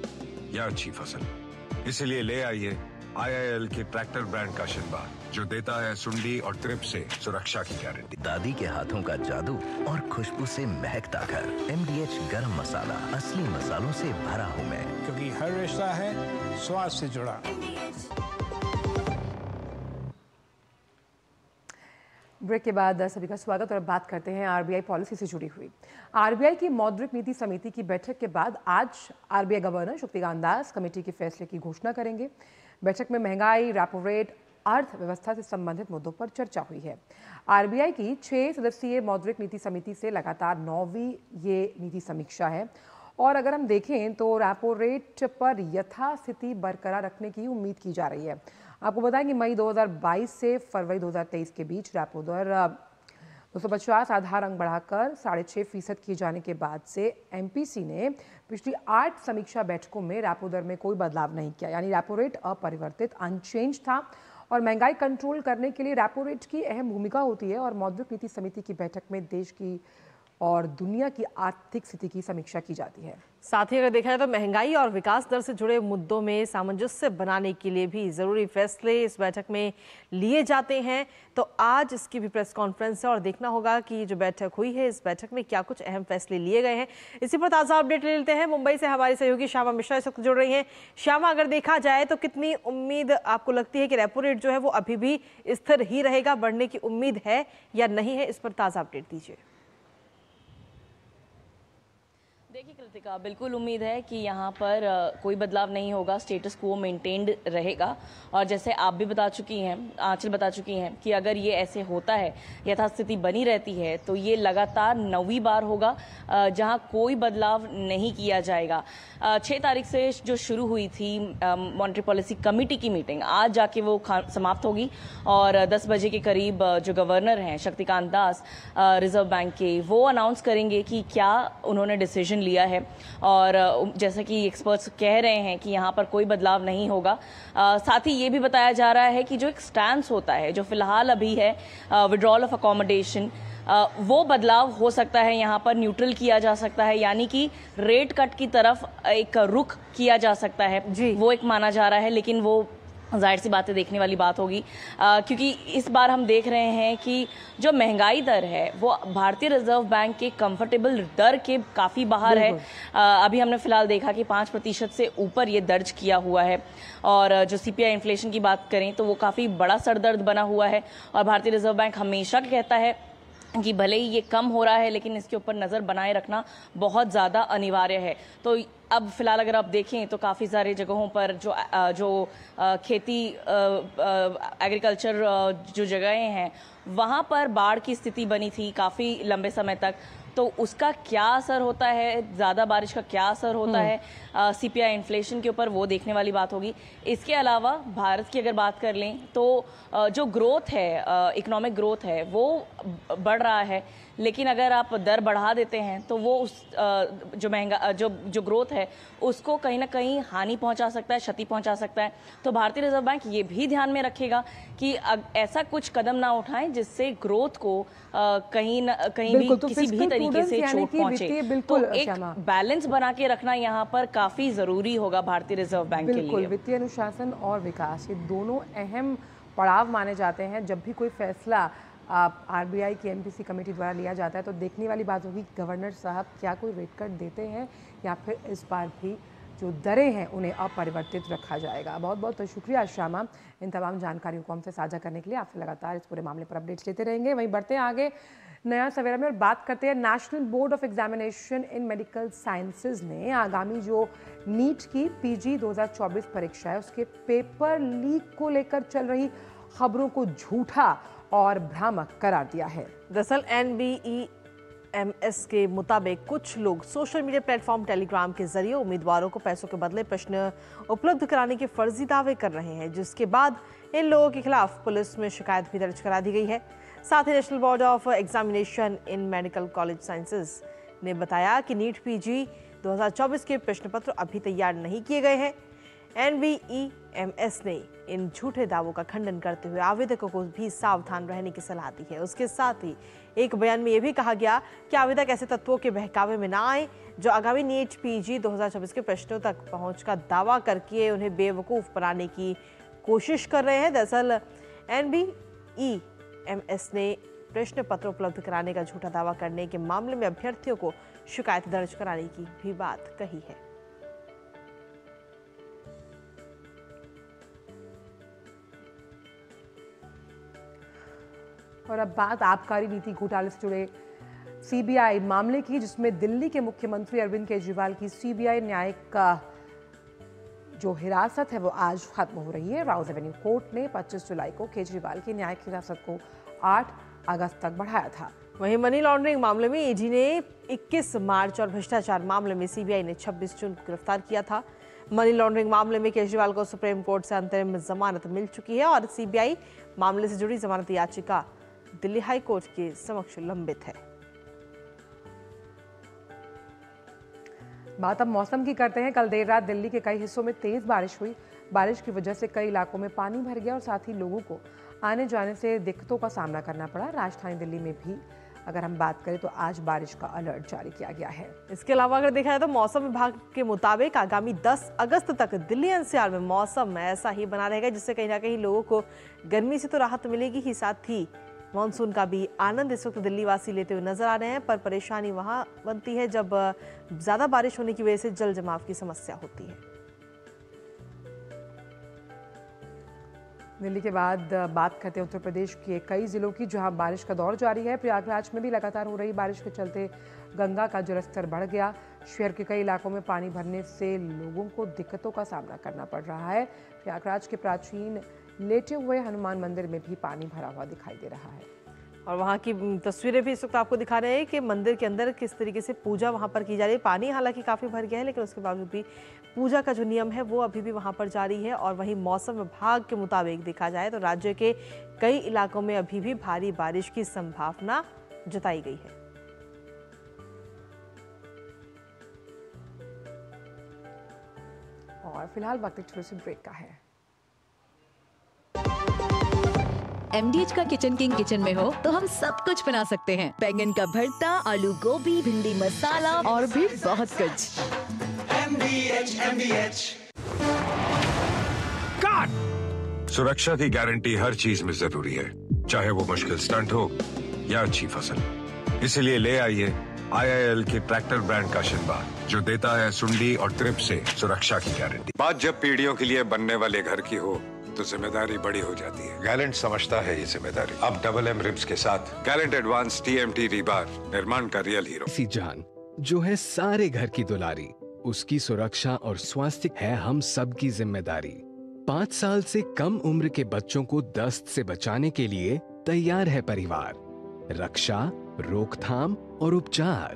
या अच्छी फसल। इसीलिए ले आइए IIL के ट्रैक्टर ब्रांड का शिनबार, जो देता है सुंडी और ट्रिप से सुरक्षा की गारंटी। दादी के हाथों का जादू और खुशबू से महकता घर। MDH गरम मसाला, असली मसालों से भरा हूँ मैं, क्योंकि हर रिश्ता है स्वाद से जुड़ा। ब्रेक के बाद सभी का स्वागत और बात करते हैं आरबीआई पॉलिसी से जुड़ी हुई। आरबीआई की मौद्रिक नीति समिति की बैठक के बाद आज RBI governor Shaktikanta Das committee के फैसले की घोषणा करेंगे। बैठक में महंगाई, रेपो रेट, अर्थव्यवस्था से संबंधित मुद्दों पर चर्चा हुई है। आरबीआई की 6 सदस्यीय मौद्रिक नीति समिति से लगातार 9वीं ये नीति समीक्षा है और अगर हम देखें तो रेपो रेट पर यथास्थिति बरकरार रखने की उम्मीद की जा रही है। आपको बताएं कि मई 2022 से फरवरी 2023 के बीच रेपो दर 250 आधार अंक बढ़ाकर 6.5% किए जाने के बाद से एमपीसी ने पिछली 8 समीक्षा बैठकों में रेपो दर में कोई बदलाव नहीं किया, यानी रेपो रेट अपरिवर्तित अनचेंज था। और महंगाई कंट्रोल करने के लिए रेपो रेट की अहम भूमिका होती है और मौद्रिक नीति समिति की बैठक में देश की और दुनिया की आर्थिक स्थिति की समीक्षा की जाती है। साथ ही अगर देखा जाए तो महंगाई और विकास दर से जुड़े मुद्दों में सामंजस्य बनाने के लिए भी जरूरी फैसले इस बैठक में लिए जाते हैं। तो आज इसकी भी प्रेस कॉन्फ्रेंस है और देखना होगा कि ये जो बैठक हुई है इस बैठक में क्या कुछ अहम फैसले लिए गए हैं। इसी पर ताज़ा अपडेट ले लेते हैं। मुंबई से हमारी सहयोगी श्यामा मिश्रा इस वक्त जुड़ रही हैं। श्यामा, अगर देखा जाए तो कितनी उम्मीद आपको लगती है कि रेपो रेट जो है वो अभी भी स्थिर ही रहेगा, बढ़ने की उम्मीद है या नहीं है? इस पर ताज़ा अपडेट दीजिए। देखिए कृतिका, बिल्कुल उम्मीद है कि यहाँ पर कोई बदलाव नहीं होगा, स्टेटस क्वो मेंटेन्ड रहेगा। और जैसे आप भी बता चुकी हैं, आंचल बता चुकी हैं कि अगर ये ऐसे होता है, यथास्थिति बनी रहती है, तो ये लगातार 9वीं बार होगा जहाँ कोई बदलाव नहीं किया जाएगा। 6 तारीख से जो शुरू हुई थी मॉनेटरी पॉलिसी कमेटी की मीटिंग, आज जाके वो समाप्त होगी और 10 बजे के करीब जो गवर्नर हैं शक्तिकांत दास रिजर्व बैंक के, वो अनाउंस करेंगे कि क्या उन्होंने डिसीजन लिया है। और जैसा कि एक्सपर्ट्स कह रहे हैं कि यहाँ पर कोई बदलाव नहीं होगा। साथ ही ये भी बताया जा रहा है कि जो एक स्टैंस होता है, जो फिलहाल अभी है विड्रॉल ऑफ अकोमोडेशन, वो बदलाव हो सकता है, यहाँ पर न्यूट्रल किया जा सकता है, यानी कि रेट कट की तरफ एक रुख किया जा सकता है, वो एक माना जा रहा है। लेकिन वो जाहिर सी बात है, देखने वाली बात होगी, क्योंकि इस बार हम देख रहे हैं कि जो महंगाई दर है वो भारतीय रिजर्व बैंक के कंफर्टेबल दर के काफ़ी बाहर है। अभी हमने फिलहाल देखा कि 5% से ऊपर ये दर्ज किया हुआ है। और जो CPI इन्फ्लेशन की बात करें तो वो काफ़ी बड़ा सरदर्द बना हुआ है। और भारतीय रिजर्व बैंक हमेशा कहता है कि भले ही ये कम हो रहा है लेकिन इसके ऊपर नज़र बनाए रखना बहुत ज़्यादा अनिवार्य है। तो अब फिलहाल अगर आप देखें तो काफ़ी सारी जगहों पर जो खेती एग्रीकल्चर जो जगहें हैं वहाँ पर बाढ़ की स्थिति बनी थी काफ़ी लंबे समय तक। तो उसका क्या असर होता है, ज़्यादा बारिश का क्या असर होता है CPI इन्फ्लेशन के ऊपर, वो देखने वाली बात होगी। इसके अलावा भारत की अगर बात कर लें तो जो ग्रोथ है, इकोनॉमिक ग्रोथ है, वो बढ़ रहा है। लेकिन अगर आप दर बढ़ा देते हैं तो वो उस जो ग्रोथ है उसको कहीं ना कहीं हानि पहुंचा सकता है, क्षति पहुंचा सकता है। तो भारतीय रिजर्व बैंक ये भी ध्यान में रखेगा कि ऐसा कुछ कदम ना उठाएं जिससे ग्रोथ को कहीं भी तो किसी भी तरीके से चोट पहुंचे। तो एक बैलेंस बना के रखना यहाँ पर काफी जरूरी होगा भारतीय रिजर्व बैंक के लिए। वित्तीय अनुशासन और विकास, ये दोनों अहम पड़ाव माने जाते हैं जब भी कोई फैसला RBI की MPC कमेटी द्वारा लिया जाता है। तो देखने वाली बात होगी गवर्नर साहब क्या कोई रेट कट देते हैं या फिर इस बार भी जो दरें हैं उन्हें अपरिवर्तित रखा जाएगा। बहुत बहुत शुक्रिया श्यामा इन तमाम जानकारियों को हमसे साझा करने के लिए। आपसे लगातार इस पूरे मामले पर अपडेट्स लेते रहेंगे। वहीं बढ़ते हैं आगे नया सवेरा में और बात करते हैं national board of examination in medical sciences ने आगामी जो नीट की PG 2024 परीक्षा है उसके पेपर लीक को लेकर चल रही खबरों को झूठा और भ्रामक करार दिया है। दरअसल NBEMS के मुताबिक कुछ लोग सोशल मीडिया प्लेटफॉर्म टेलीग्राम के जरिए उम्मीदवारों को पैसों के बदले प्रश्न उपलब्ध कराने के फर्जी दावे कर रहे हैं, जिसके बाद इन लोगों के खिलाफ पुलिस में शिकायत भी दर्ज करा दी गई है। साथ ही national board of examination in medical college sciences ने बताया कि नीट PG 2024 के प्रश्न पत्र अभी तैयार नहीं किए गए हैं। NBEMS ने इन झूठे दावों का खंडन करते हुए आवेदकों को भी सावधान रहने की सलाह दी है। उसके साथ ही एक बयान में यह भी कहा गया कि आवेदक ऐसे तत्वों के बहकावे में ना आए जो आगामी नीट PG 2024 के प्रश्नों तक पहुंच का दावा करके उन्हें बेवकूफ़ बनाने की कोशिश कर रहे हैं। दरअसल NBEMS ने प्रश्न पत्र उपलब्ध कराने का झूठा दावा करने के मामले में अभ्यर्थियों को शिकायत दर्ज कराने की भी बात कही है। और अब बात आबकारी नीति घोटाले से जुड़े CBI मामले की, जिसमें दिल्ली के मुख्यमंत्री अरविंद केजरीवाल की CBI न्यायिक का जो हिरासत है वो आज खत्म हो रही है। राउज एवेन्यू कोर्ट ने 25 जुलाई को केजरीवाल की न्यायिक हिरासत को 8 अगस्त तक बढ़ाया था। वहीं मनी लॉन्ड्रिंग मामले में ED ने 21 मार्च और भ्रष्टाचार मामले में CBI ने 26 जून को गिरफ्तार किया था। मनी लॉन्ड्रिंग मामले में केजरीवाल को सुप्रीम कोर्ट से अंतरिम जमानत मिल चुकी है और CBI मामले से जुड़ी जमानत याचिका दिल्ली हाई कोर्ट के समक्ष लंबित है। बात अब मौसम की करते हैं। कल देर रात दिल्ली के कई हिस्सों में तेज बारिश हुई। बारिश की वजह से कई इलाकों में पानी भर गया और साथ ही लोगों को आने जाने से दिक्कतों का सामना करना पड़ा। राजधानी दिल्ली में भी अगर हम बात करें तो आज बारिश का अलर्ट जारी किया गया है। इसके अलावा अगर देखा जाए तो मौसम विभाग के मुताबिक आगामी 10 अगस्त तक दिल्ली एनसीआर में मौसम ऐसा ही बना रहेगा, जिससे कहीं ना कहीं लोगों को गर्मी से तो राहत मिलेगी ही, साथ ही मानसून का भी आनंद इस वक्त दिल्ली वासी लेते हुए नजर आ रहे हैं। पर परेशानी वहां बनती है जब ज्यादा बारिश होने की वजह से जल जमाव की समस्या होती है। दिल्ली के बाद बात करते हैं उत्तर प्रदेश के कई जिलों की, जहां बारिश का दौर जारी है। प्रयागराज में भी लगातार हो रही बारिश के चलते गंगा का जलस्तर बढ़ गया। शहर के कई इलाकों में पानी भरने से लोगों को दिक्कतों का सामना करना पड़ रहा है। प्रयागराज के प्राचीन लेटे हुए हनुमान मंदिर में भी पानी भरा हुआ दिखाई दे रहा है। और वहाँ की तस्वीरें भी इस वक्त आपको दिखा रहे हैं कि मंदिर के अंदर किस तरीके से पूजा वहाँ पर की जा रही है। पानी हालांकि काफ़ी भर गया है, लेकिन उसके बावजूद भी पूजा का जो नियम है वो अभी भी वहाँ पर जारी है। और वहीं मौसम विभाग के मुताबिक देखा जाए तो राज्य के कई इलाकों में अभी भी भारी बारिश की संभावना जताई गई है। और फिलहाल वक्त एक छोटे से ब्रेक का है। MDH का किचन किंग किचन में हो तो हम सब कुछ बना सकते हैं। बैंगन का भरता, आलू गोभी, भिंडी मसाला और भी बहुत कुछ। MDH सुरक्षा की गारंटी हर चीज में जरूरी है, चाहे वो मुश्किल स्टंट हो या अच्छी फसल। इसलिए ले आइए IIL के ट्रैक्टर ब्रांड का शिनबार, जो देता है सुंडी और ट्रिप से सुरक्षा की गारंटी। बात जब पीढ़ियों के लिए बनने वाले घर की हो तो जिम्मेदारी बड़ी हो जाती है। गैलेंट समझता है ये जिम्मेदारी। अब डबल M रिब्स के साथ गैलेंट एडवांस TMT रीबार, निर्माण का रियल हीरो। ऐसी जान जो है सारे घर की दुलारी, उसकी सुरक्षा और स्वास्थ्य है हम सब की जिम्मेदारी। 5 साल से कम उम्र के बच्चों को दस्त से बचाने के लिए तैयार है परिवार। रक्षा, रोकथाम और उपचार।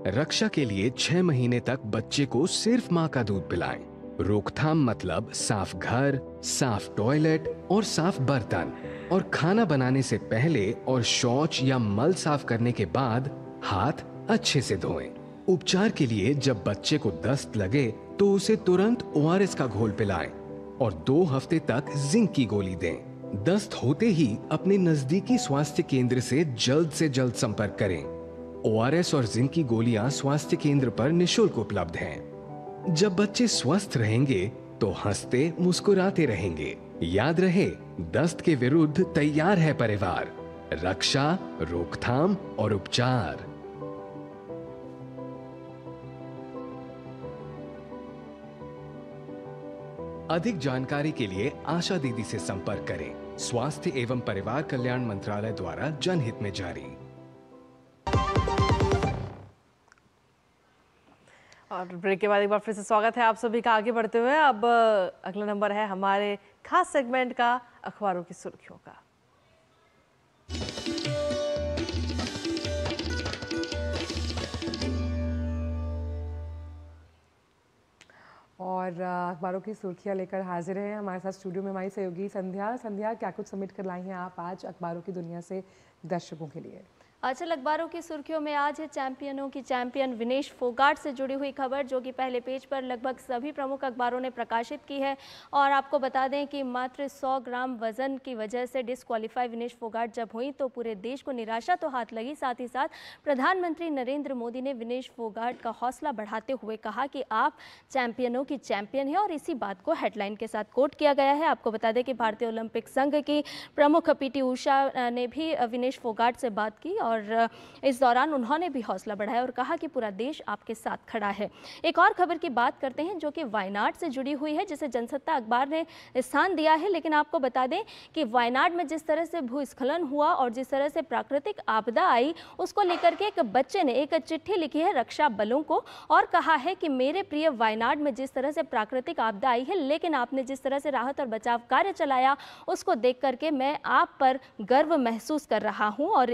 रक्षा के लिए 6 महीने तक बच्चे को सिर्फ माँ का दूध पिलाएं। रोकथाम मतलब साफ घर, साफ टॉयलेट और साफ बर्तन, और खाना बनाने से पहले और शौच या मल साफ करने के बाद हाथ अच्छे से धोएं। उपचार के लिए जब बच्चे को दस्त लगे तो उसे तुरंत ORS का घोल पिलाएं और 2 हफ्ते तक जिंक की गोली दें। दस्त होते ही अपने नजदीकी स्वास्थ्य केंद्र से जल्द संपर्क करें। ORS और जिंक की गोलियां स्वास्थ्य केंद्र पर निशुल्क उपलब्ध हैं। जब बच्चे स्वस्थ रहेंगे तो हंसते मुस्कुराते रहेंगे। याद रहे, दस्त के विरुद्ध तैयार है परिवार। रक्षा, रोकथाम और उपचार। अधिक जानकारी के लिए आशा दीदी से संपर्क करें। स्वास्थ्य एवं परिवार कल्याण मंत्रालय द्वारा जनहित में जारी। और ब्रेक के बाद एक बार फिर से स्वागत है आप सभी का। आगे बढ़ते हुए अब अगला नंबर है हमारे खास सेगमेंट का, अखबारों की सुर्खियों का। और अखबारों की सुर्खियां लेकर हाजिर हैं हमारे साथ स्टूडियो में हमारी सहयोगी संध्या। संध्या, क्या कुछ सबमिट कर लाई हैं आप आज अखबारों की दुनिया से दर्शकों के लिए? आजकल अखबारों की सुर्खियों में आज है चैंपियनों की चैंपियन विनेश फोगाट से जुड़ी हुई खबर, जो कि पहले पेज पर लगभग सभी प्रमुख अखबारों ने प्रकाशित की है। और आपको बता दें कि मात्र 100 ग्राम वजन की वजह से डिस्क्वालीफाई विनेश फोगाट जब हुई तो पूरे देश को निराशा तो हाथ लगी, साथ ही साथ प्रधानमंत्री नरेंद्र मोदी ने विनेश फोगाट का हौसला बढ़ाते हुए कहा कि आप चैंपियनों की चैंपियन हैं, और इसी बात को हेडलाइन के साथ कोट किया गया है। आपको बता दें कि भारतीय ओलंपिक संघ की प्रमुख PT उषा ने भी विनेश फोगाट से बात की और इस दौरान उन्होंने भी हौसला बढ़ाया और कहा कि पूरा देश आपके साथ खड़ा है। एक और खबर की बात करते हैं जो कि वायनाड से जुड़ी हुई है, जिसे जनसत्ता अखबार ने स्थान दिया है। लेकिन आपको बता दें कि वायनाड में जिस तरह से भूस्खलन हुआ और जिस तरह से प्राकृतिक आपदा आई, उसको लेकर के एक बच्चे ने एक चिट्ठी लिखी है रक्षा बलों को और कहा है कि मेरे प्रिय वायनाड में जिस तरह से प्राकृतिक आपदा आई है, लेकिन आपने जिस तरह से राहत और बचाव कार्य चलाया उसको देख करके मैं आप पर गर्व महसूस कर रहा हूं। और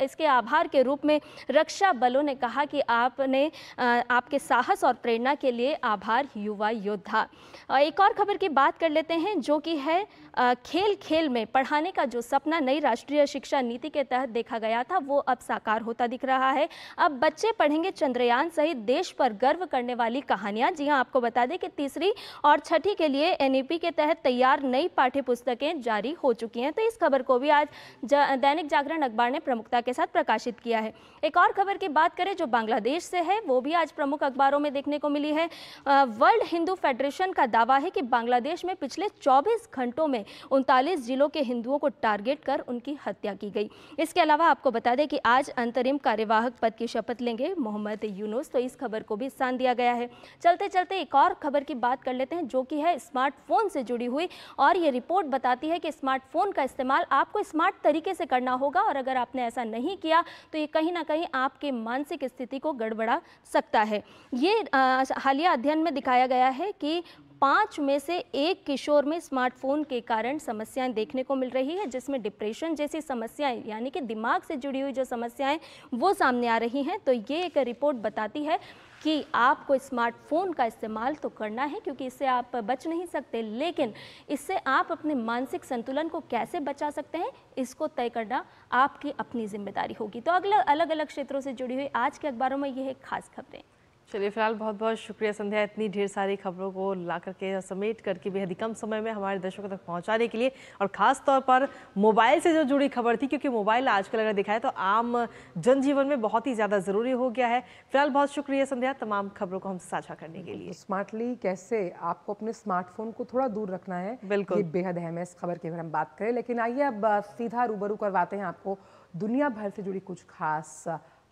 इसके आभार के रूप में रक्षा बलों ने कहा कि आपके साहस और प्रेरणा के लिए आभार युवा योद्धा। एक और खबर की बात कर लेते हैं जो कि है खेल खेल में पढ़ाने का जो सपना नई राष्ट्रीय शिक्षा नीति के तहत देखा गया था वो अब साकार होता दिख रहा है। अब बच्चे पढ़ेंगे चंद्रयान सहित देश पर गर्व करने वाली कहानियां। जी हां, आपको बता दें कि तीसरी और छठी के लिए एनईपी के तहत तैयार नई पाठ्य पुस्तकें जारी हो चुकी हैं। तो इस खबर को भी आज दैनिक जागरण अखबार ने प्रमुखता के साथ प्रकाशित किया है। एक और खबर की बात करें जो बांग्लादेश से है, वो भी आज प्रमुख अखबारों में देखने को मिली है। वर्ल्ड हिंदू फेडरेशन का दावा है कि बांग्लादेश में पिछले 24 घंटों में 39 जिलों के हिंदुओं को टारगेट कर उनकी हत्या की गई। इसके अलावा आपको बता दें कि आज अंतरिम कार्यवाहक पद की शपथ लेंगे मोहम्मद यूनुस। तो इस खबर को भी स्थान दिया गया है। चलते चलते एक और खबर की बात कर लेते हैं जो कि है स्मार्टफोन से जुड़ी हुई, और ये रिपोर्ट बताती है कि स्मार्टफोन का इस्तेमाल आपको स्मार्ट तरीके से करना होगा, और अगर आपने ऐसा नहीं किया तो ये कहीं ना कहीं आपके मानसिक स्थिति को गड़बड़ा सकता है। ये हालिया अध्ययन में दिखाया गया है कि 5 में से 1 किशोर में स्मार्टफोन के कारण समस्याएं देखने को मिल रही है, जिसमें डिप्रेशन जैसी समस्याएं यानी कि दिमाग से जुड़ी हुई जो समस्याएं वो सामने आ रही हैं। तो ये एक रिपोर्ट बताती है कि आपको स्मार्टफोन का इस्तेमाल तो करना है क्योंकि इससे आप बच नहीं सकते, लेकिन इससे आप अपने मानसिक संतुलन को कैसे बचा सकते हैं इसको तय करना आपकी अपनी जिम्मेदारी होगी। तो अगला अलग अलग क्षेत्रों से जुड़ी हुई आज के अखबारों में ये है खास खबरें। चलिए फिलहाल बहुत बहुत शुक्रिया संध्या, इतनी ढेर सारी खबरों को ला करके समेट करके बेहद ही कम समय में हमारे दर्शकों तक पहुंचाने के लिए, और ख़ास तौर पर मोबाइल से जो जुड़ी खबर थी, क्योंकि मोबाइल आजकल अगर दिखाए तो आम जनजीवन में बहुत ही ज़्यादा ज़रूरी हो गया है। फिलहाल बहुत शुक्रिया संध्या तमाम खबरों को हमसे साझा करने के लिए। स्मार्टली कैसे आपको अपने स्मार्टफोन को थोड़ा दूर रखना है, बिल्कुल ये बेहद अहम है इस खबर की अगर हम बात करें। लेकिन आइए अब सीधा रूबरू करवाते हैं आपको दुनिया भर से जुड़ी कुछ खास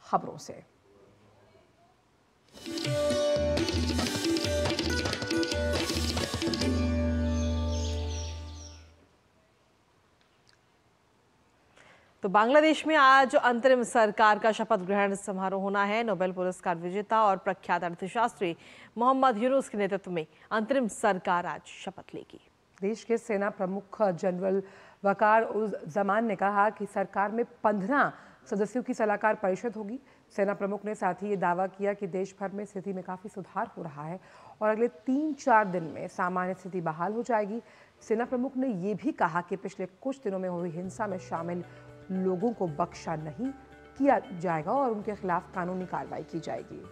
खबरों से। तो बांग्लादेश में आज अंतरिम सरकार का शपथ ग्रहण समारोह होना है। नोबेल पुरस्कार विजेता और प्रख्यात अर्थशास्त्री मोहम्मद यूनुस के नेतृत्व में अंतरिम सरकार आज शपथ लेगी। देश के सेना प्रमुख जनरल वकार उज जमान ने कहा कि सरकार में 15 सदस्यों की सलाहकार परिषद होगी। सेना प्रमुख ने साथ ही ये दावा किया कि देश भर में स्थिति में काफ़ी सुधार हो रहा है और अगले 3-4 दिन में सामान्य स्थिति बहाल हो जाएगी। सेना प्रमुख ने ये भी कहा कि पिछले कुछ दिनों में हुई हिंसा में शामिल लोगों को बख्शा नहीं किया जाएगा और उनके खिलाफ कानूनी कार्रवाई की जाएगी।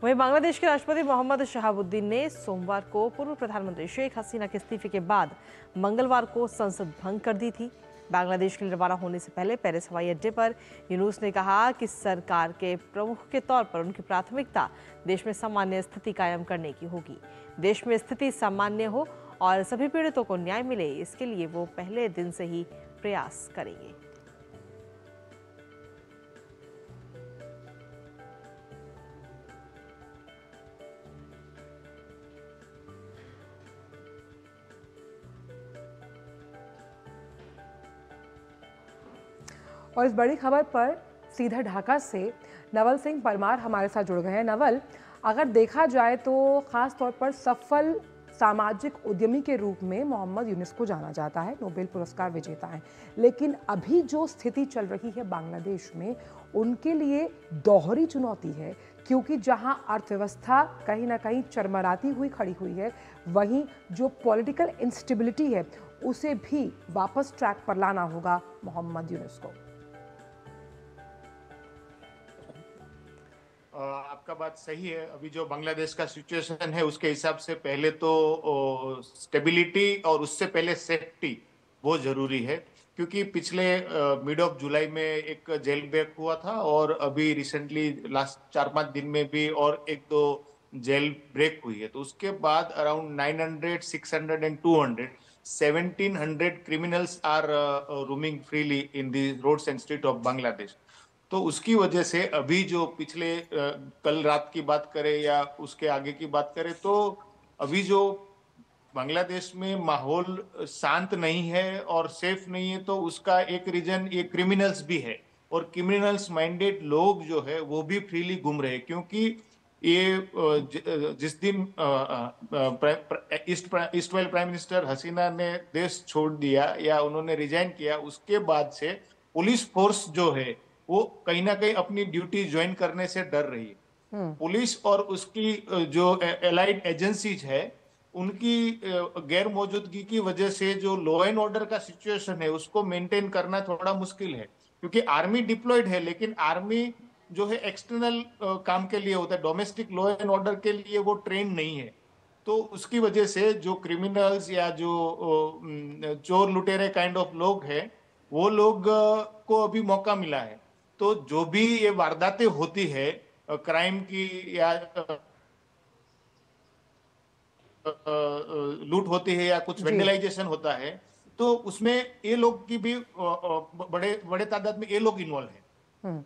वहीं बांग्लादेश के राष्ट्रपति मोहम्मद शहाबुद्दीन ने सोमवार को पूर्व प्रधानमंत्री शेख हसीना के इस्तीफे के बाद मंगलवार को संसद भंग कर दी थी। बांग्लादेश के लिए रवाना होने से पहले पेरिस हवाई अड्डे पर यूनुस ने कहा कि सरकार के प्रमुख के तौर पर उनकी प्राथमिकता देश में सामान्य स्थिति कायम करने की होगी। देश में स्थिति सामान्य हो और सभी पीड़ितों को न्याय मिले, इसके लिए वो पहले दिन से ही प्रयास करेंगे। और इस बड़ी खबर पर सीधा ढाका से नवल सिंह परमार हमारे साथ जुड़ गए हैं। नवल, अगर देखा जाए तो ख़ास तौर पर सफल सामाजिक उद्यमी के रूप में मोहम्मद यूनुस को जाना जाता है, नोबेल पुरस्कार विजेता हैं, लेकिन अभी जो स्थिति चल रही है बांग्लादेश में उनके लिए दोहरी चुनौती है, क्योंकि जहां अर्थव्यवस्था कहीं ना कहीं चरमराती हुई खड़ी हुई है, वहीं जो पॉलिटिकल इंस्टेबिलिटी है उसे भी वापस ट्रैक पर लाना होगा मोहम्मद यूनुस को। आपका बात सही है। अभी जो बांग्लादेश का सिचुएशन है उसके हिसाब से पहले तो स्टेबिलिटी और उससे पहले सेफ्टी बहुत जरूरी है, क्योंकि पिछले मिड ऑफ जुलाई में एक जेल ब्रेक हुआ था और अभी रिसेंटली लास्ट 4-5 दिन में भी और 1-2 जेल ब्रेक हुई है। तो उसके बाद around 900, 600 and 200 1700 criminals are roaming freely in the roads and street of Bangladesh। तो उसकी वजह से अभी जो पिछले कल रात की बात करें या उसके आगे की बात करें तो अभी जो बांग्लादेश में माहौल शांत नहीं है और सेफ नहीं है, तो उसका एक रीजन ये क्रिमिनल्स भी है और क्रिमिनल्स माइंडेड लोग जो है वो भी फ्रीली घूम रहे हैं, क्योंकि ये जिस दिन ईस्टवेल प्राइम मिनिस्टर हसीना ने देश छोड़ दिया या उन्होंने रिजाइन किया, उसके बाद से पुलिस फोर्स जो है वो कहीं ना कहीं अपनी ड्यूटी ज्वाइन करने से डर रही है। पुलिस और उसकी जो एलाइड एजेंसीज है उनकी गैर मौजूदगी की वजह से जो लॉ एंड ऑर्डर का सिचुएशन है उसको मेंटेन करना थोड़ा मुश्किल है, क्योंकि आर्मी डिप्लॉयड है, लेकिन आर्मी जो है एक्सटर्नल काम के लिए होता है, डोमेस्टिक लॉ एंड ऑर्डर के लिए वो ट्रेन नहीं है। तो उसकी वजह से जो क्रिमिनल्स या जो चोर लुटेरे काइंड ऑफ लोग हैं, वो लोग को अभी मौका मिला है। तो जो भी ये वारदातें होती है क्राइम की या लूट होती है या कुछ वेंडलाइजेशन होता है, तो उसमें ये लोग की भी बड़े तादाद में ये लोग इन्वॉल्व हैं।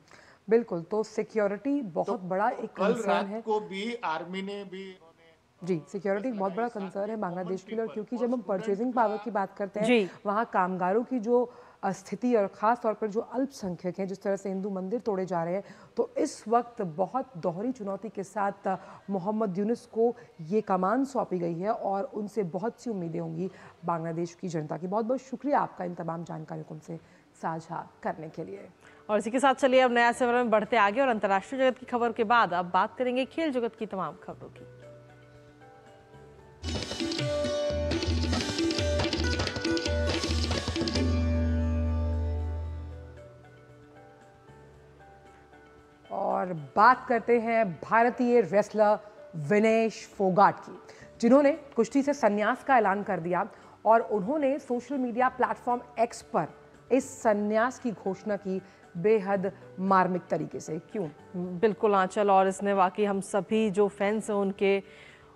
बिल्कुल, तो सिक्योरिटी बहुत बड़ा एक कंसर्न है। को भी आर्मी ने भी जी, सिक्योरिटी बहुत बड़ा कंसर्न है बांग्लादेश के लिए, और क्योंकि जब हम परचेजिंग पावर की बात करते हैं, वहाँ कामगारों की जो स्थिति और ख़ास तौर पर जो अल्पसंख्यक हैं, जिस तरह से हिंदू मंदिर तोड़े जा रहे हैं, तो इस वक्त बहुत दोहरी चुनौती के साथ मोहम्मद यूनुस को ये कमान सौंपी गई है और उनसे बहुत सी उम्मीदें होंगी बांग्लादेश की जनता की। बहुत बहुत शुक्रिया आपका इन तमाम जानकारियों को हमसे साझा करने के लिए। और इसी के साथ चलिए अब नया सवाल में बढ़ते आगे और अंतर्राष्ट्रीय जगत की खबर के बाद अब बात करेंगे खेल जगत की तमाम खबरों की। और बात करते हैं भारतीय रेसलर विनेश फोगाट की, जिन्होंने कुश्ती से संन्यास का ऐलान कर दिया और उन्होंने सोशल मीडिया प्लेटफॉर्म एक्स पर इस संन्यास की घोषणा की बेहद मार्मिक तरीके से। क्यों? बिल्कुल आंचल, और इसने वाकई हम सभी जो फैंस हैं उनके,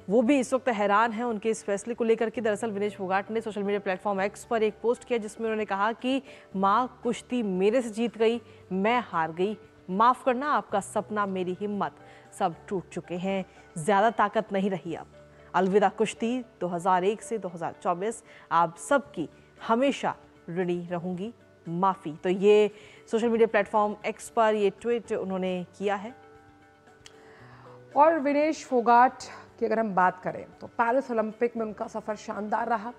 वो भी इस वक्त हैरान हैं उनके इस फैसले को लेकर कि दरअसल विनेश फोगाट ने सोशल मीडिया प्लेटफॉर्म एक्स पर एक पोस्ट किया जिसमें उन्होंने कहा कि माँ कुश्ती मेरे से जीत गई, मैं हार गई, माफ़ करना आपका सपना मेरी हिम्मत सब टूट चुके हैं, ज़्यादा ताकत नहीं रही अब, अलविदा कुश्ती 2001 से 2024, आप सबकी हमेशा ऋणी रहूंगी, माफ़ी। तो ये सोशल मीडिया प्लेटफॉर्म एक्स पर ये ट्वीट उन्होंने किया है। और विनेश फोगाट की अगर हम बात करें तो पेरिस ओलंपिक में उनका सफ़र शानदार रहा,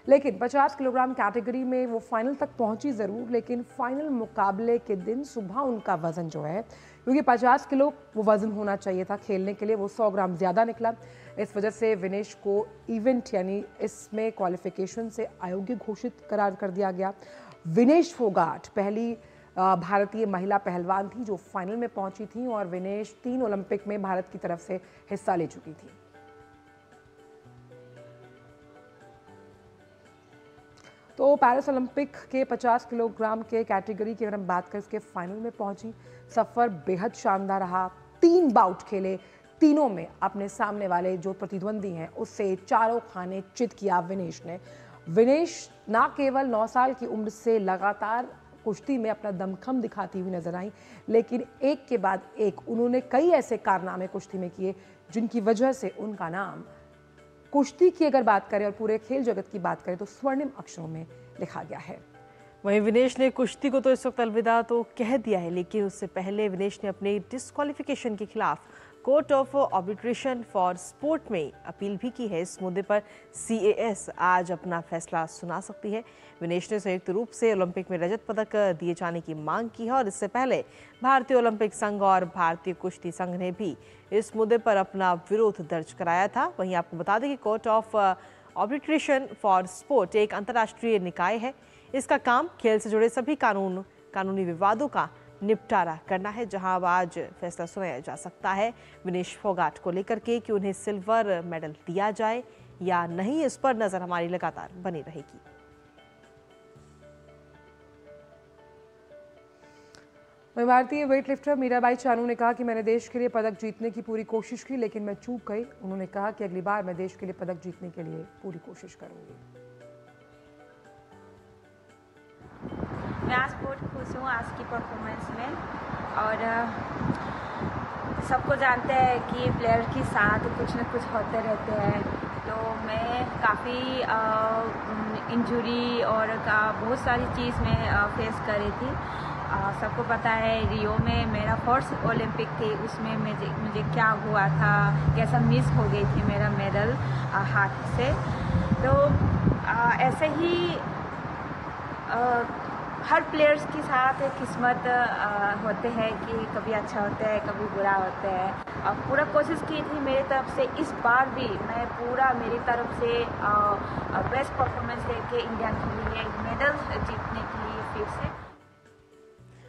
लेकिन 50 किलोग्राम कैटेगरी में वो फाइनल तक पहुंची ज़रूर, लेकिन फाइनल मुकाबले के दिन सुबह उनका वज़न जो है, क्योंकि 50 किलो वो वज़न होना चाहिए था खेलने के लिए, वो 100 ग्राम ज़्यादा निकला। इस वजह से विनेश को इवेंट यानी इसमें क्वालिफिकेशन से अयोग्य घोषित करार कर दिया गया। विनेश फोगाट पहली भारतीय महिला पहलवान थी जो फाइनल में पहुंची थी और विनेश 3 ओलंपिक में भारत की तरफ से हिस्सा ले चुकी थी। तो पेरिस ओलंपिक के 50 किलोग्राम के कैटेगरी की अगर हम बात करें, इसके फाइनल में पहुंची, सफ़र बेहद शानदार रहा, 3 बाउट खेले, तीनों में अपने सामने वाले जो प्रतिद्वंदी हैं उससे चारों खाने चित किया विनेश ने। विनेश ना केवल 9 साल की उम्र से लगातार कुश्ती में अपना दमखम दिखाती हुई नजर आई, लेकिन एक के बाद एक उन्होंने कई ऐसे कारनामे कुश्ती में किए जिनकी वजह से उनका नाम कुश्ती की अगर बात करें और पूरे खेल जगत की बात करें तो स्वर्णिम अक्षरों में लिखा गया है। वहीं विनेश ने कुश्ती को तो इस वक्त अलविदा तो कह दिया है, लेकिन उससे पहले विनेश ने अपने डिस्क्वालिफिकेशन के खिलाफ court of arbitration for sport में अपील भी की है। इस मुद्दे पर CAS आज अपना फैसला सुना सकती है। विनेश ने संयुक्त रूप से ओलंपिक में रजत पदक दिए जाने की मांग की है और इससे पहले भारतीय ओलंपिक संघ और भारतीय कुश्ती संघ ने भी इस मुद्दे पर अपना विरोध दर्ज कराया था। वहीं आपको बता दें कि court of arbitration for sport एक अंतर्राष्ट्रीय निकाय है। इसका काम खेल से जुड़े सभी कानूनी विवादों का निपटारा करना है, जहां अब आज फैसला सुनाया जा सकता है विनेश फोगाट को लेकर के कि उन्हें सिल्वर मेडल दिया जाए या नहीं। इस पर नजर हमारी लगातार बनी रहेगी। भारतीय वेटलिफ्टर मीराबाई चानू ने कहा कि मैंने देश के लिए पदक जीतने की पूरी कोशिश की, लेकिन मैं चूक गई। उन्होंने कहा कि अगली बार मैं देश के लिए पदक जीतने के लिए पूरी कोशिश करूंगी। मैं आज बहुत खुश हूँ आज की परफॉर्मेंस में, और सबको जानते हैं कि प्लेयर के साथ कुछ न कुछ होते रहते हैं, तो मैं काफ़ी इंजरी और बहुत सारी चीज़ में फेस करी थी। सबको पता है रियो में मेरा फर्स्ट ओलंपिक थी, उसमें मुझे क्या हुआ था, कैसा मिस हो गई थी मेरा मेडल हाथ से। तो ऐसे ही हर प्लेयर्स के साथ किस्मत होते हैं कि कभी अच्छा होता है कभी बुरा होता है। और पूरा कोशिश की थी मेरी तरफ से, इस बार भी मैं पूरा मेरी तरफ से बेस्ट परफॉर्मेंस देके इंडिया के लिए मेडल जीतने के लिए फिर से।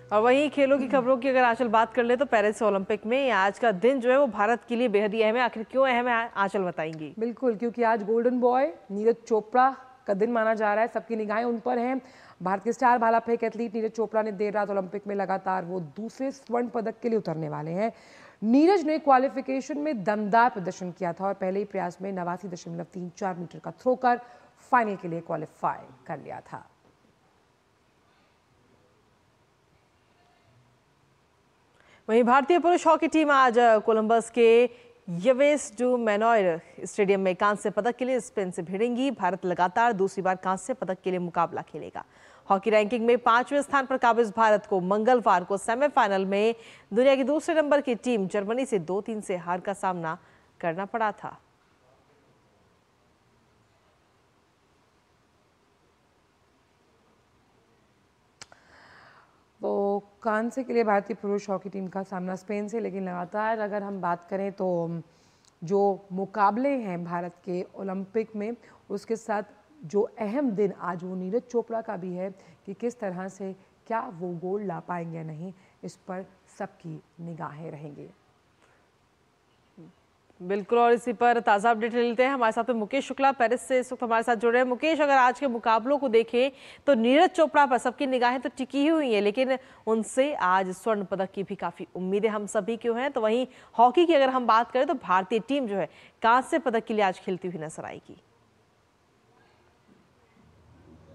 और वहीं खेलों की खबरों की अगर आंचल बात कर ले तो पेरिस ओलंपिक में आज का दिन जो है वो भारत के लिए बेहद ही अहम है। आखिर क्यों अहम है, आंचल बताएंगी। बिल्कुल, क्योंकि आज गोल्डन बॉय नीरज चोपड़ा का दिन माना जा रहा है। सबकी निगाहें उन पर हैं। भारत के स्टार भाला फेंक एथलीट नीरज चोपड़ा ने देर रात ओलंपिक में लगातार वो दूसरे स्वर्ण पदक के लिए उतरने वाले हैं। नीरज ने क्वालिफिकेशन में दमदार प्रदर्शन किया था और पहले ही प्रयास में 89.34 मीटर का थ्रो कर फाइनल के लिए क्वालिफाई कर लिया था। वहीं भारतीय पुरुष हॉकी टीम आज कोलंबस के यवेस डू मैनोयर स्टेडियम में कांस्य पदक के लिए स्पेन से भिड़ेंगी। भारत लगातार दूसरी बार कांस्य पदक के लिए मुकाबला खेलेगा। हॉकी रैंकिंग में 5वें स्थान पर काबिज भारत को मंगलवार को सेमीफाइनल में दुनिया की दूसरे नंबर की टीम जर्मनी से 2-3 से हार का सामना करना पड़ा था। तो कांस्य के लिए भारतीय पुरुष हॉकी टीम का सामना स्पेन से, लेकिन लगातार अगर हम बात करें तो जो मुकाबले हैं भारत के ओलंपिक में, उसके साथ जो अहम दिन आज वो नीरज चोपड़ा का भी है कि किस तरह से क्या वो गोल्ड ला पाएंगे या नहीं, इस पर सबकी निगाहें रहेंगी। बिल्कुल, और इसी पर ताज़ा अपडेट लेते हैं। हमारे साथ में मुकेश शुक्ला पेरिस से इस वक्त हमारे साथ जुड़े हैं। मुकेश, अगर आज के मुकाबलों को देखें तो नीरज चोपड़ा पर सबकी निगाहें तो टिकी ही हुई हैं, लेकिन उनसे आज स्वर्ण पदक की भी काफ़ी उम्मीदें हम सभी क्यों हैं। तो वहीं हॉकी की अगर हम बात करें तो भारतीय टीम जो है कांस्य पदक के लिए आज खेलती हुई नजर आएगी।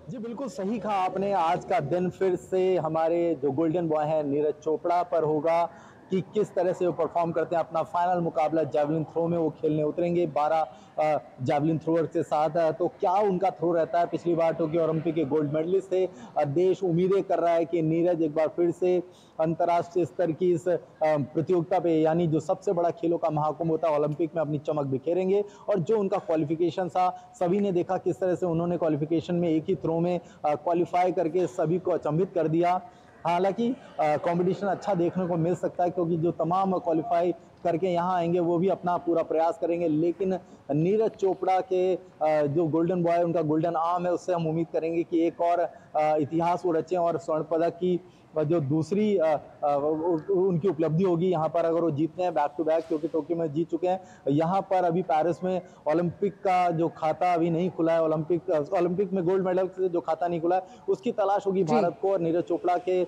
जी बिल्कुल सही कहा आपने। आज का दिन फिर से हमारे जो गोल्डन बॉय हैं नीरज चोपड़ा पर होगा कि किस तरह से वो परफॉर्म करते हैं। अपना फाइनल मुकाबला जैवलिन थ्रो में वो खेलने उतरेंगे 12 जैवलिन थ्रोअर के साथ। तो क्या उनका थ्रो रहता है। पिछली बार टोक्यो ओलंपिक के गोल्ड मेडलिस्ट थे। देश उम्मीदें कर रहा है कि नीरज एक बार फिर से अंतर्राष्ट्रीय स्तर की इस प्रतियोगिता पे, यानी जो सबसे बड़ा खेलों का महाकुंभ होता है ओलंपिक में, अपनी चमक बिखेरेंगे। और जो उनका क्वालिफिकेशन था, सभी ने देखा किस तरह से उन्होंने क्वालिफिकेशन में एक ही थ्रो में क्वालिफाई करके सभी को अचंभित कर दिया। हालांकि कंपटीशन अच्छा देखने को मिल सकता है क्योंकि जो तमाम क्वालिफाई करके यहाँ आएंगे वो भी अपना पूरा प्रयास करेंगे, लेकिन नीरज चोपड़ा के जो गोल्डन बॉय, उनका गोल्डन आर्म है, उससे हम उम्मीद करेंगे कि एक और इतिहास वो रचें और स्वर्ण पदक की जो दूसरी उनकी उपलब्धि होगी यहाँ पर, अगर वो जीतते हैं बैक टू बैक, क्योंकि टोक्यो में जीत चुके हैं। यहाँ पर अभी पेरिस में ओलंपिक का जो खाता अभी नहीं खुला है, ओलंपिक में गोल्ड मेडल से जो खाता नहीं खुला है, उसकी तलाश होगी भारत को। और नीरज चोपड़ा के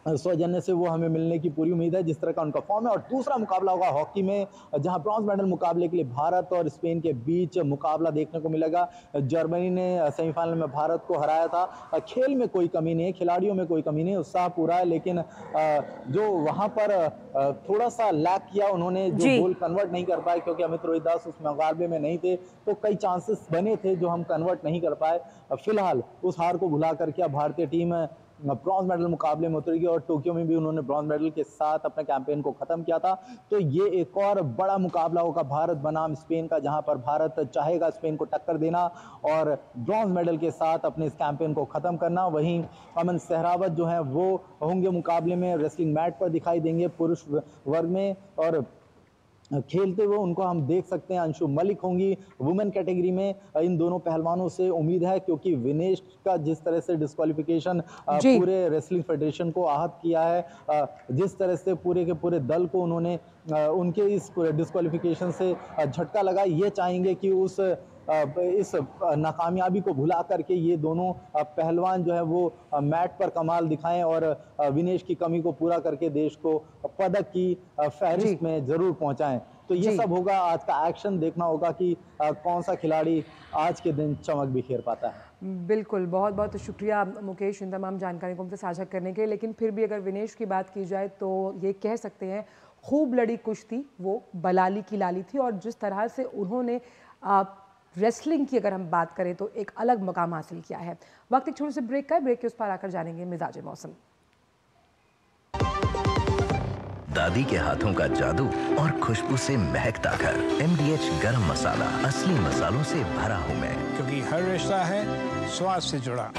सौजन्य से वो हमें मिलने की पूरी उम्मीद है जिस तरह का उनका फॉर्म है। और दूसरा मुकाबला होगा हॉकी में, जहां ब्रॉन्ज मेडल मुकाबले के लिए भारत और स्पेन के बीच मुकाबला देखने को मिलेगा। जर्मनी ने सेमीफाइनल में भारत को हराया था। खेल में कोई कमी नहीं है, खिलाड़ियों में कोई कमी नहीं, उत्साह पूरा है, लेकिन जो वहां पर थोड़ा सा लैक किया उन्होंने, जो गोल कन्वर्ट नहीं कर पाए क्योंकि अमित रोहित दास उस मुकाबले में नहीं थे, तो कई चांसेस बने थे जो हम कन्वर्ट नहीं कर पाए। फिलहाल उस हार को भुला करके अब भारतीय टीम ब्रॉन्ज मेडल मुकाबले में उतरेगी और टोक्यो में भी उन्होंने ब्रॉन्ज मेडल के साथ अपने कैंपेन को खत्म किया था। तो ये एक और बड़ा मुकाबला होगा भारत बनाम स्पेन का, जहां पर भारत चाहेगा स्पेन को टक्कर देना और ब्रॉन्ज मेडल के साथ अपने इस कैंपेन को खत्म करना। वहीं अमन सहरावत जो है वो होंगे मुकाबले में, रेसलिंग मैट पर दिखाई देंगे पुरुष वर्ग में, और खेलते हुए उनको हम देख सकते हैं। अंशु मलिक होंगी वुमेन कैटेगरी में। इन दोनों पहलवानों से उम्मीद है, क्योंकि विनेश का जिस तरह से डिस्क्वालिफिकेशन पूरे रेसलिंग फेडरेशन को आहत किया है, जिस तरह से पूरे के पूरे दल को उन्होंने उनके इस डिस्क्वालिफिकेशन से झटका लगा, ये चाहेंगे कि इस नाकामयाबी को भुला करके ये दोनों पहलवान जो है वो मैट पर कमाल दिखाएं और विनेश की कमी को पूरा करके देश को पदक की फहरिस्त में जरूर पहुंचाएं। तो ये सब होगा, आज का एक्शन देखना होगा कि कौन सा खिलाड़ी आज के दिन चमक बिखेर पाता है। बिल्कुल, बहुत बहुत शुक्रिया मुकेश इन तमाम जानकारी को हमसे साझा करने के लिए। लेकिन फिर भी अगर विनेश की बात की जाए तो ये कह सकते हैं खूब लड़ी कुश्ती वो बलाली की लाली थी, और जिस तरह से उन्होंने रेसलिंग की अगर हम बात करें तो एक अलग मकाम हासिल किया है। वक्त एक छोटे से ब्रेक का है, ब्रेक के उस पार आकर जानेंगे मिजाज मौसम। दादी के हाथों का जादू और खुशबू से महकता घर। MDH गरम मसाला, असली मसालों से भरा हूं मैं, क्योंकि हर रिश्ता है स्वाद से जुड़ा।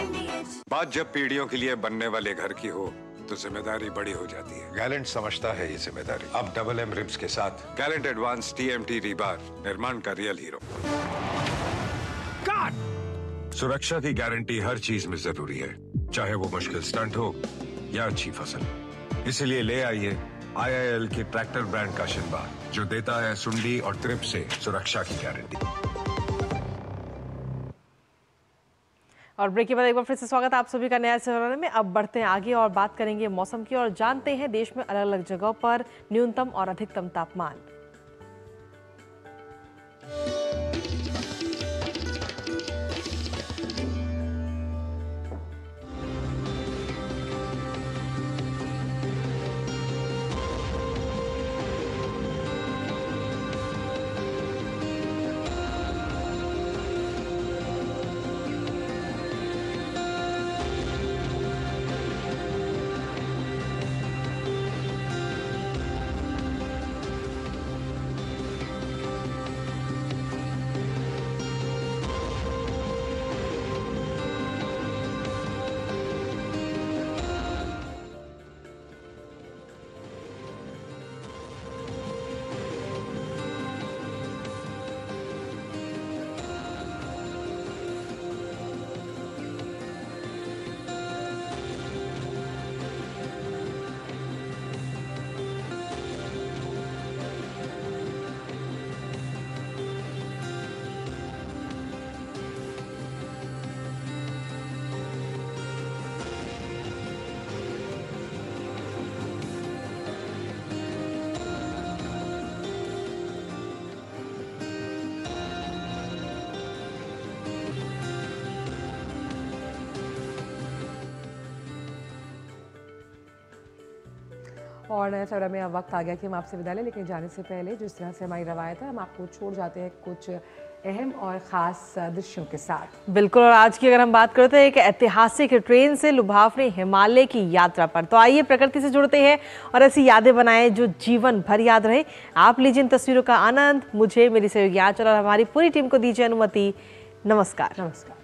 बात जब पीढ़ियों के लिए बनने वाले घर की हो तो जिम्मेदारी बड़ी हो जाती है। गैलेंट समझता है ये जिम्मेदारी। अब डबल एम रिब्स के साथ गैलेंट एडवांस TMT रीबार, निर्माण का रियल हीरो। सुरक्षा की गारंटी हर चीज में जरूरी है, चाहे वो मुश्किल स्टंट हो या अच्छी फसल। इसलिए ले आइए IIL के ट्रैक्टर ब्रांड का शिनबा, जो देता है सुंडी और ट्रिप से सुरक्षा की गारंटी। और ब्रेक के बाद एक बार फिर से स्वागत है आप सभी का नया सिलसिले में। अब बढ़ते हैं आगे और बात करेंगे मौसम की और जानते हैं देश में अलग अलग जगहों पर न्यूनतम और अधिकतम तापमान। और नया सवेरा में अब वक्त आ गया कि हम आपसे विदा लें, लेकिन जाने से पहले जिस तरह से हमारी रवायत है हम आपको छोड़ जाते हैं कुछ अहम और ख़ास दृश्यों के साथ। बिल्कुल, और आज की अगर हम बात करते हैं एक ऐतिहासिक ट्रेन से लुभावनी हिमालय की यात्रा पर, तो आइए प्रकृति से जुड़ते हैं और ऐसी यादें बनाएं जो जीवन भर याद रहे। आप लीजिए इन तस्वीरों का आनंद। मुझे, मेरी सहयोगी आंचल और हमारी पूरी टीम को दीजिए अनुमति। नमस्कार। नमस्कार।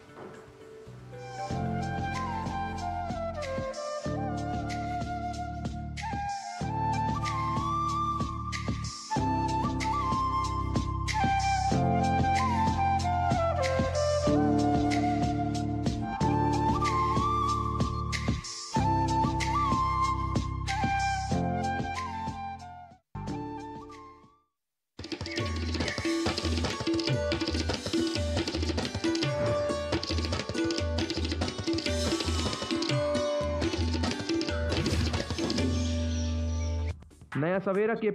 नया सवेरा के